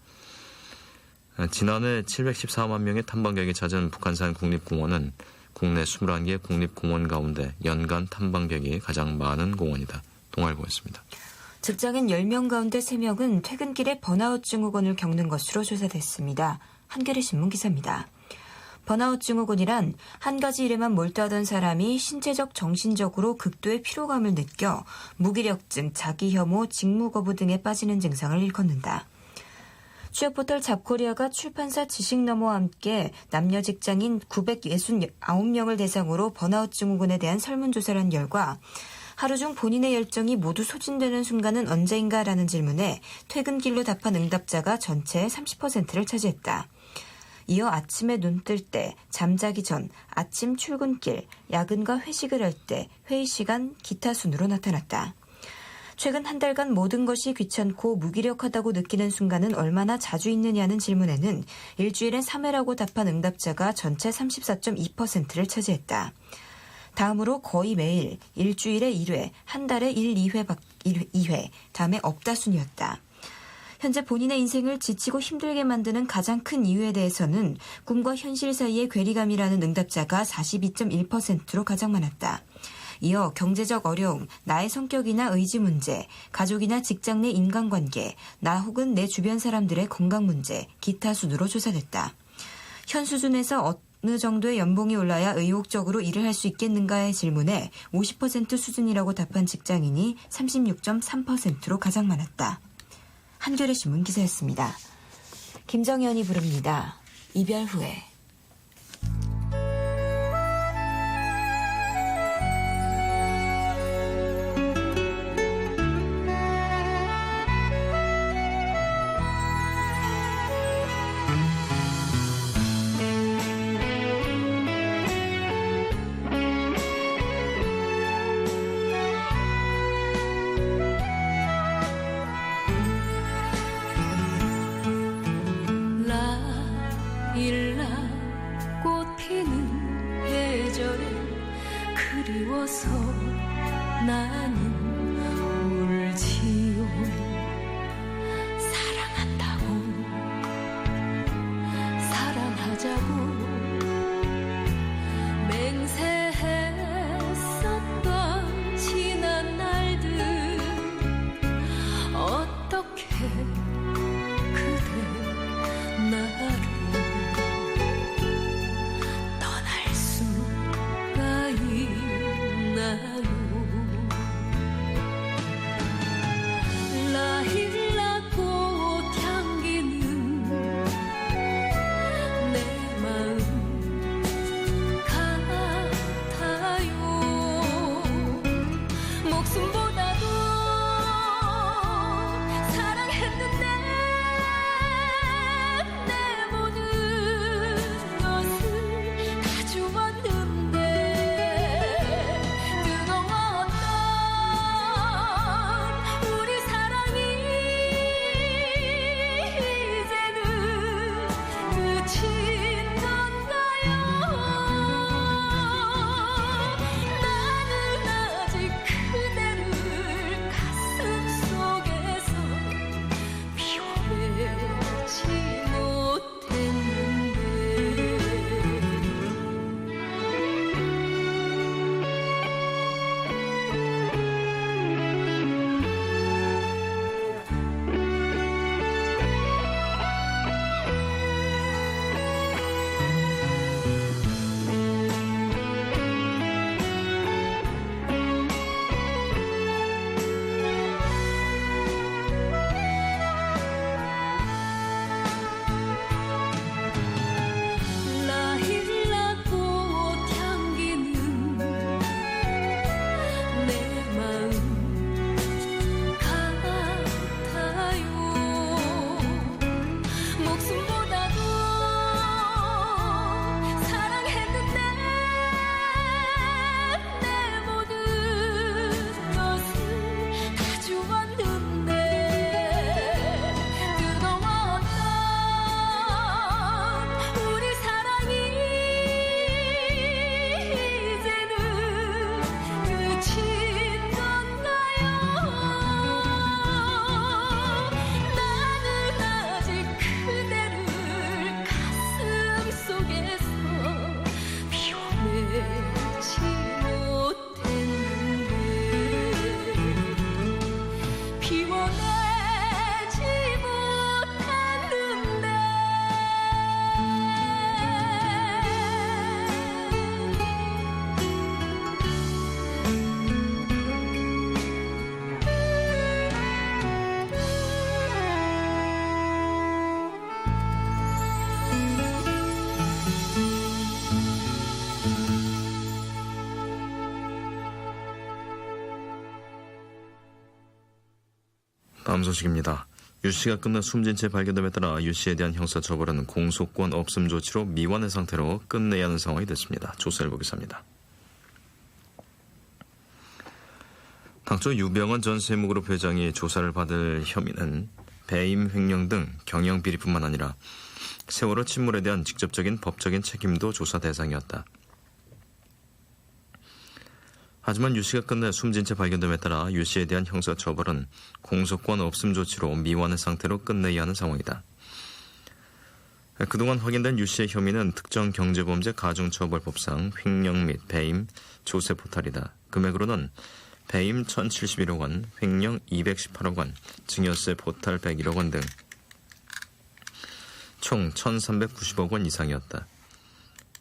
지난해 714만 명의 탐방객이 찾은 북한산 국립공원은 국내 21개 국립공원 가운데 연간 탐방객이 가장 많은 공원이다. 동아일보였습니다. 직장인 10명 가운데 3명은 퇴근길에 번아웃 증후군을 겪는 것으로 조사됐습니다. 한겨레 신문 기사입니다. 번아웃 증후군이란 한 가지 일에만 몰두하던 사람이 신체적, 정신적으로 극도의 피로감을 느껴 무기력증, 자기혐오, 직무거부 등에 빠지는 증상을 일컫는다. 취업포털 잡코리아가 출판사 지식너머와 함께 남녀 직장인 969명을 대상으로 번아웃 증후군에 대한 설문조사를 한 결과 하루 중 본인의 열정이 모두 소진되는 순간은 언제인가라는 질문에 퇴근길로 답한 응답자가 전체의 30%를 차지했다. 이어 아침에 눈 뜰 때, 잠자기 전, 아침 출근길, 야근과 회식을 할 때, 회의 시간, 기타 순으로 나타났다. 최근 한 달간 모든 것이 귀찮고 무기력하다고 느끼는 순간은 얼마나 자주 있느냐는 질문에는 일주일엔 3회라고 답한 응답자가 전체 34.2%를 차지했다. 다음으로 거의 매일, 일주일에 1회, 한 달에 1, 2회, 다음에 없다 순이었다. 현재 본인의 인생을 지치고 힘들게 만드는 가장 큰 이유에 대해서는 꿈과 현실 사이의 괴리감이라는 응답자가 42.1%로 가장 많았다. 이어 경제적 어려움, 나의 성격이나 의지 문제, 가족이나 직장 내 인간관계, 나 혹은 내 주변 사람들의 건강 문제, 기타 순으로 조사됐다. 현 수준에서 어느 정도의 연봉이 올라야 의욕적으로 일을 할 수 있겠는가의 질문에 50% 수준이라고 답한 직장인이 36.3%로 가장 많았다. 한겨레 신문 기사였습니다. 김정현이 부릅니다. 이별 후에. 꽃 피는 계절에 그리워서 나는 울지요. 사랑한다고 사랑하자고 맹세했었던 지난 날들 어떻게 그대 나를 떠날 수가 있나요? 다음 소식입니다. 유 씨가 끝내 숨진 채 발견됨에 따라 유 씨에 대한 형사처벌은 공소권 없음 조치로 미완의 상태로 끝내야 하는 상황이 됐습니다. 조선일보 기사입니다. 당초 유병헌 전 세무그룹 회장이 조사를 받을 혐의는 배임 횡령 등 경영 비리뿐만 아니라 세월호 침몰에 대한 직접적인 법적인 책임도 조사 대상이었다. 하지만 유 씨가 끝내 숨진 채 발견됨에 따라 유 씨에 대한 형사처벌은 공소권 없음 조치로 미완의 상태로 끝내야 하는 상황이다. 그동안 확인된 유 씨의 혐의는 특정 경제범죄 가중처벌법상 횡령 및 배임, 조세 포탈이다. 금액으로는 배임 1,071억 원, 횡령 218억 원, 증여세 포탈 101억 원 등 총 1,390억 원 이상이었다.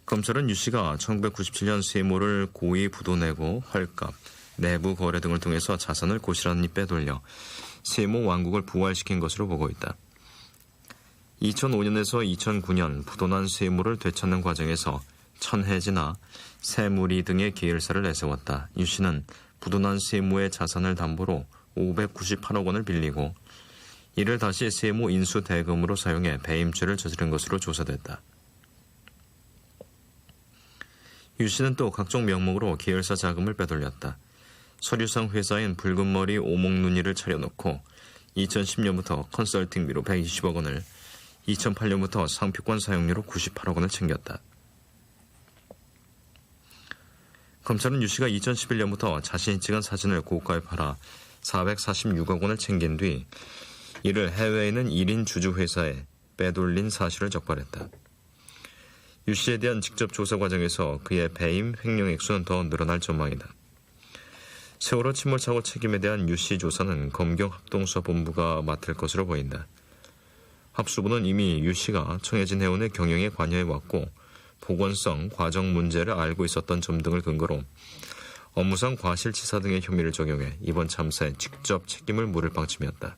검찰은 유 씨가 1997년 세모를 고의 부도내고 헐값, 내부 거래 등을 통해서 자산을 고스란히 빼돌려 세모 왕국을 부활시킨 것으로 보고 있다. 2005년에서 2009년 부도난 세모를 되찾는 과정에서 천혜지나 새무리 등의 계열사를 내세웠다. 유 씨는 부도난 세모의 자산을 담보로 598억 원을 빌리고 이를 다시 세모 인수 대금으로 사용해 배임죄를 저지른 것으로 조사됐다. 유 씨는 또 각종 명목으로 계열사 자금을 빼돌렸다. 서류상 회사인 붉은머리 오목눈이를 차려놓고 2010년부터 컨설팅비로 120억 원을, 2008년부터 상표권 사용료로 98억 원을 챙겼다. 검찰은 유 씨가 2011년부터 자신이 찍은 사진을 고가에 팔아 446억 원을 챙긴 뒤 이를 해외에 있는 1인 주주회사에 빼돌린 사실을 적발했다. 유 씨에 대한 직접 조사 과정에서 그의 배임, 횡령 액수는 더 늘어날 전망이다. 세월호 침몰 사고 책임에 대한 유 씨 조사는 검경합동수사본부가 맡을 것으로 보인다. 합수부는 이미 유 씨가 청해진 해운의 경영에 관여해왔고 보건성, 과정 문제를 알고 있었던 점 등을 근거로 업무상 과실치사 등의 혐의를 적용해 이번 참사에 직접 책임을 물을 방침이었다.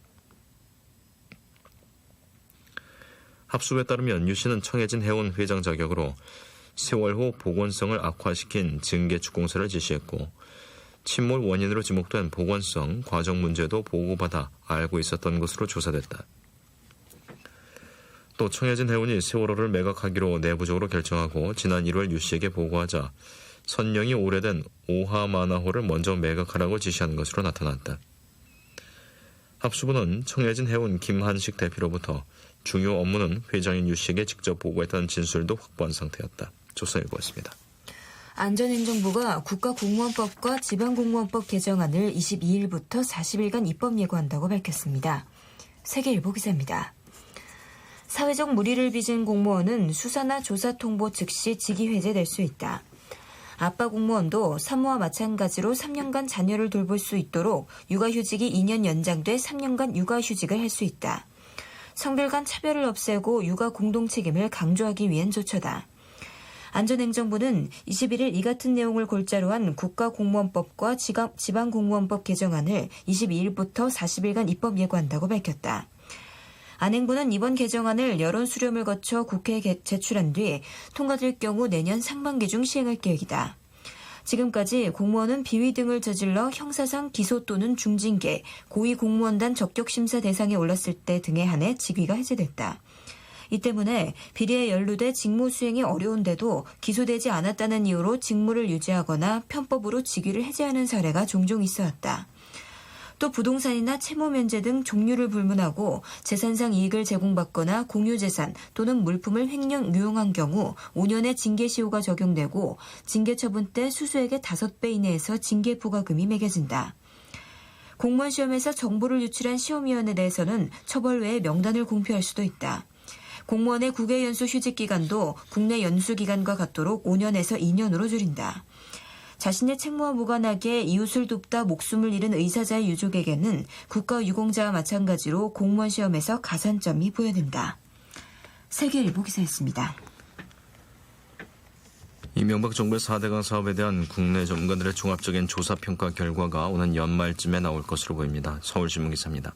합수부에 따르면 유 씨는 청해진 해운 회장 자격으로 세월호 보건성을 악화시킨 증개축공사를 지시했고 침몰 원인으로 지목된 보건성, 과정 문제도 보고받아 알고 있었던 것으로 조사됐다. 또 청해진 해운이 세월호를 매각하기로 내부적으로 결정하고 지난 1월 유 씨에게 보고하자 선령이 오래된 오하마나호를 먼저 매각하라고 지시한 것으로 나타났다. 합수부는 청해진 해운 김한식 대표로부터 중요 업무는 회장인 유 씨에게 직접 보고했다는 진술도 확보한 상태였다. 조선일보였습니다. 안전행정부가 국가공무원법과 지방공무원법 개정안을 22일부터 40일간 입법 예고한다고 밝혔습니다. 세계일보 기사입니다. 사회적 무리를 빚은 공무원은 수사나 조사 통보 즉시 직위 해제될 수 있다. 아빠 공무원도 산모와 마찬가지로 3년간 자녀를 돌볼 수 있도록 육아휴직이 2년 연장돼 3년간 육아휴직을 할 수 있다. 성별 간 차별을 없애고 육아 공동책임을 강조하기 위한 조처다. 안전행정부는 21일 이 같은 내용을 골자로 한 국가공무원법과 지방공무원법 개정안을 22일부터 40일간 입법 예고한다고 밝혔다. 안행부는 이번 개정안을 여론 수렴을 거쳐 국회에 제출한 뒤 통과될 경우 내년 상반기 중 시행할 계획이다. 지금까지 공무원은 비위 등을 저질러 형사상 기소 또는 중징계, 고위공무원단 적격심사 대상에 올랐을 때 등에 한해 직위가 해제됐다. 이 때문에 비리에 연루돼 직무 수행이 어려운데도 기소되지 않았다는 이유로 직무를 유지하거나 편법으로 직위를 해제하는 사례가 종종 있어왔다. 또 부동산이나 채무 면제 등 종류를 불문하고 재산상 이익을 제공받거나 공유재산 또는 물품을 횡령 유용한 경우 5년의 징계시효가 적용되고 징계처분 때 수수액의 5배 이내에서 징계 부과금이 매겨진다. 공무원 시험에서 정보를 유출한 시험위원에 대해서는 처벌 외에 명단을 공표할 수도 있다. 공무원의 국외 연수 휴직 기간도 국내 연수 기간과 같도록 5년에서 2년으로 줄인다. 자신의 책무와 무관하게 이웃을 돕다 목숨을 잃은 의사자의 유족에게는 국가유공자와 마찬가지로 공무원 시험에서 가산점이 부여된다. 세계일보 기사였습니다. 이명박 정부의 4대강 사업에 대한 국내 전문가들의 종합적인 조사평가 결과가 오는 연말쯤에 나올 것으로 보입니다. 서울신문 기사입니다.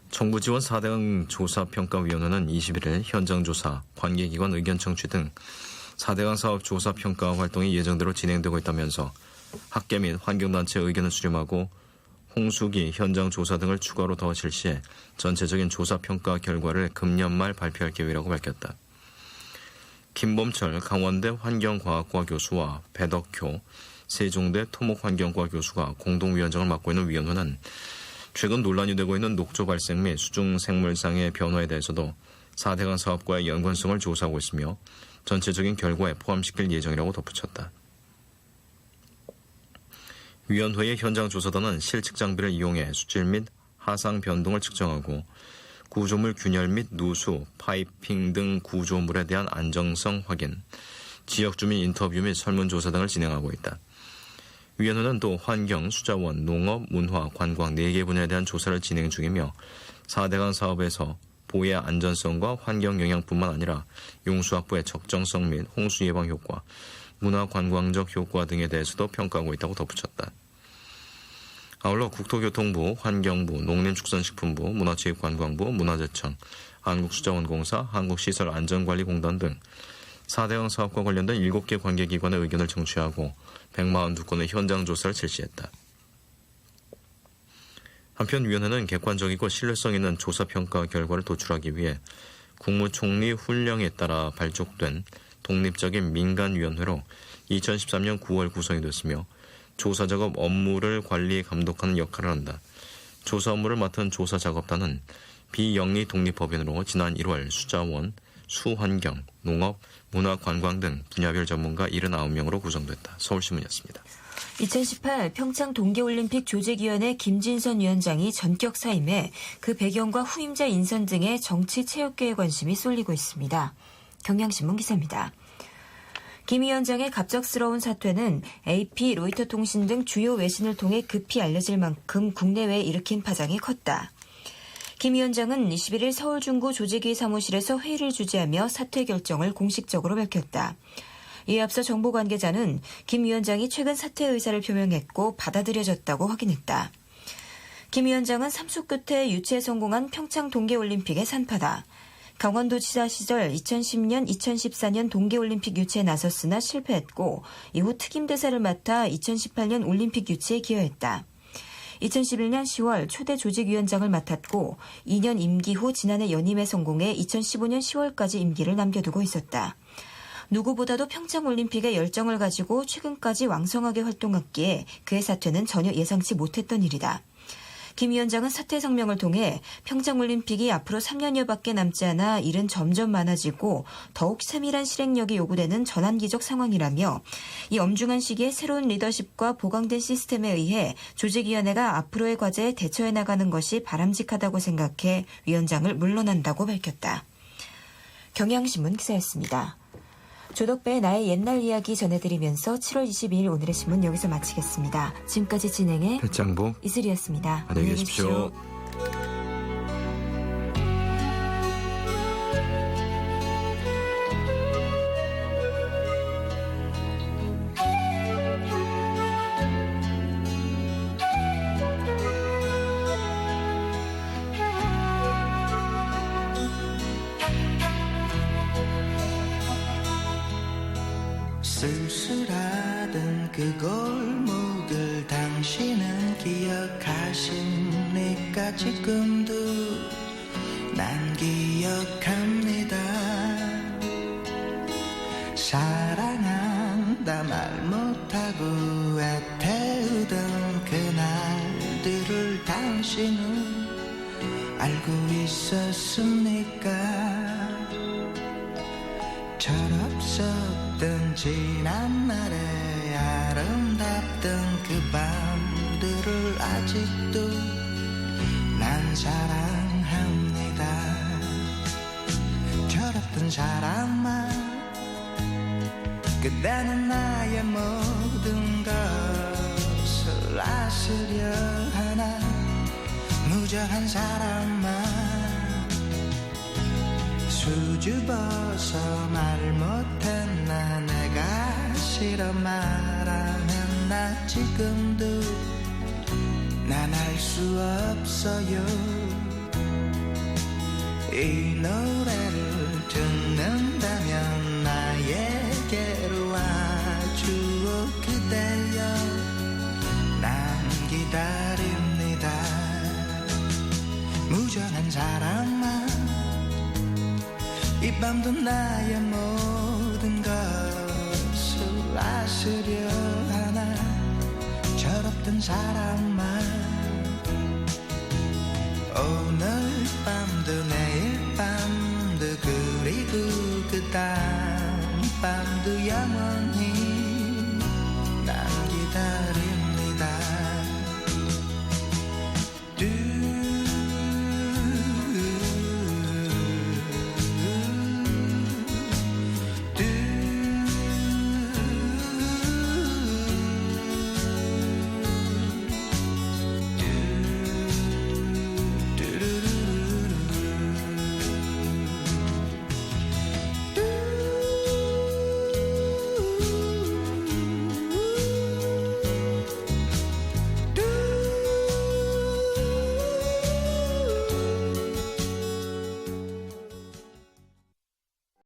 정부 지원 4대강 조사평가위원회는 21일 현장조사, 관계기관 의견 청취 등 4대강 사업 조사평가 활동이 예정대로 진행되고 있다면서 학계 및 환경단체 의견을 수렴하고 홍수기, 현장 조사 등을 추가로 더 실시해 전체적인 조사 평가 결과를 금년 말 발표할 계획이라고 밝혔다. 김범철 강원대 환경과학과 교수와 배덕효 세종대 토목환경과 교수가 공동위원장을 맡고 있는 위원회는 최근 논란이 되고 있는 녹조 발생 및 수중생물상의 변화에 대해서도 4대강 사업과의 연관성을 조사하고 있으며 전체적인 결과에 포함시킬 예정이라고 덧붙였다. 위원회의 현장 조사단은 실측 장비를 이용해 수질 및 하상 변동을 측정하고 구조물 균열 및 누수, 파이핑 등 구조물에 대한 안정성 확인, 지역 주민 인터뷰 및 설문조사 등을 진행하고 있다. 위원회는 또 환경, 수자원, 농업, 문화, 관광 4개 분야에 대한 조사를 진행 중이며 4대강 사업에서 보의 안전성과 환경 영향뿐만 아니라 용수 확보의 적정성 및 홍수 예방 효과, 문화 관광적 효과 등에 대해서도 평가하고 있다고 덧붙였다. 아울러 국토교통부, 환경부, 농림축산식품부, 문화체육관광부, 문화재청, 한국수자원공사, 한국시설안전관리공단 등 4대강 사업과 관련된 7개 관계기관의 의견을 청취하고 142건의 현장 조사를 실시했다. 한편 위원회는 객관적이고 신뢰성 있는 조사평가 결과를 도출하기 위해 국무총리 훈령에 따라 발족된 독립적인 민간위원회로 2013년 9월 구성이 됐으며 조사작업 업무를 관리 감독하는 역할을 한다. 조사 업무를 맡은 조사작업단은 비영리 독립법인으로 지난 1월 수자원, 수환경, 농업, 문화, 관광 등 분야별 전문가 79명으로 구성됐다. 서울신문이었습니다. 2018 평창 동계올림픽 조직위원회 김진선 위원장이 전격 사임해 그 배경과 후임자 인선 등의 정치 체육계에 관심이 쏠리고 있습니다. 경향신문 기사입니다. 김 위원장의 갑작스러운 사퇴는 AP, 로이터 통신 등 주요 외신을 통해 급히 알려질 만큼 국내외에 일으킨 파장이 컸다. 김 위원장은 21일 서울중구 조직위 사무실에서 회의를 주재하며 사퇴 결정을 공식적으로 밝혔다. 이에 앞서 정보 관계자는 김 위원장이 최근 사퇴 의사를 표명했고 받아들여졌다고 확인했다. 김 위원장은 3수 끝에 유치에 성공한 평창 동계올림픽의 산파다. 강원도지사 시절 2010년, 2014년 동계올림픽 유치에 나섰으나 실패했고 이후 특임대사를 맡아 2018년 올림픽 유치에 기여했다. 2011년 10월 초대 조직위원장을 맡았고 2년 임기 후 지난해 연임에 성공해 2015년 10월까지 임기를 남겨두고 있었다. 누구보다도 평창올림픽에 열정을 가지고 최근까지 왕성하게 활동했기에 그의 사퇴는 전혀 예상치 못했던 일이다. 김 위원장은 사퇴 성명을 통해 평창올림픽이 앞으로 3년여밖에 남지 않아 일은 점점 많아지고 더욱 세밀한 실행력이 요구되는 전환기적 상황이라며 이 엄중한 시기에 새로운 리더십과 보강된 시스템에 의해 조직위원회가 앞으로의 과제에 대처해 나가는 것이 바람직하다고 생각해 위원장을 물러난다고 밝혔다. 경향신문 기사였습니다. 조덕배의 나의 옛날 이야기 전해드리면서 7월 22일 오늘의 신문 여기서 마치겠습니다. 지금까지 진행해 배짱복 이슬이었습니다. 안녕히 계십시오. 쓸쓸하던 그 골목을 당신은 기억하십니까? 지금도 난 기억합니다. 사랑한다 말 못하고 애태우던 그날들을 당신은 알고 있었습니까? 철없었던 지난날의 아름답던 그 밤들을 아직도 난 사랑합니다. 철없던 사랑만 그대는 나의 모든 것을 아스려 하나 무정한 사랑만 수줍어서 말 못했나 내가 싫어 말하면 나 지금도 난 알 수 없어요. 이 노래를 듣는다면 나에게로 와주오 그대여 난 기다립니다. 진정한 사랑만 이 밤도 나의 모든 것을 아시려 하나 철없던 사랑만 오늘 밤도 내일 밤도 그리고 그 다음 밤도 영원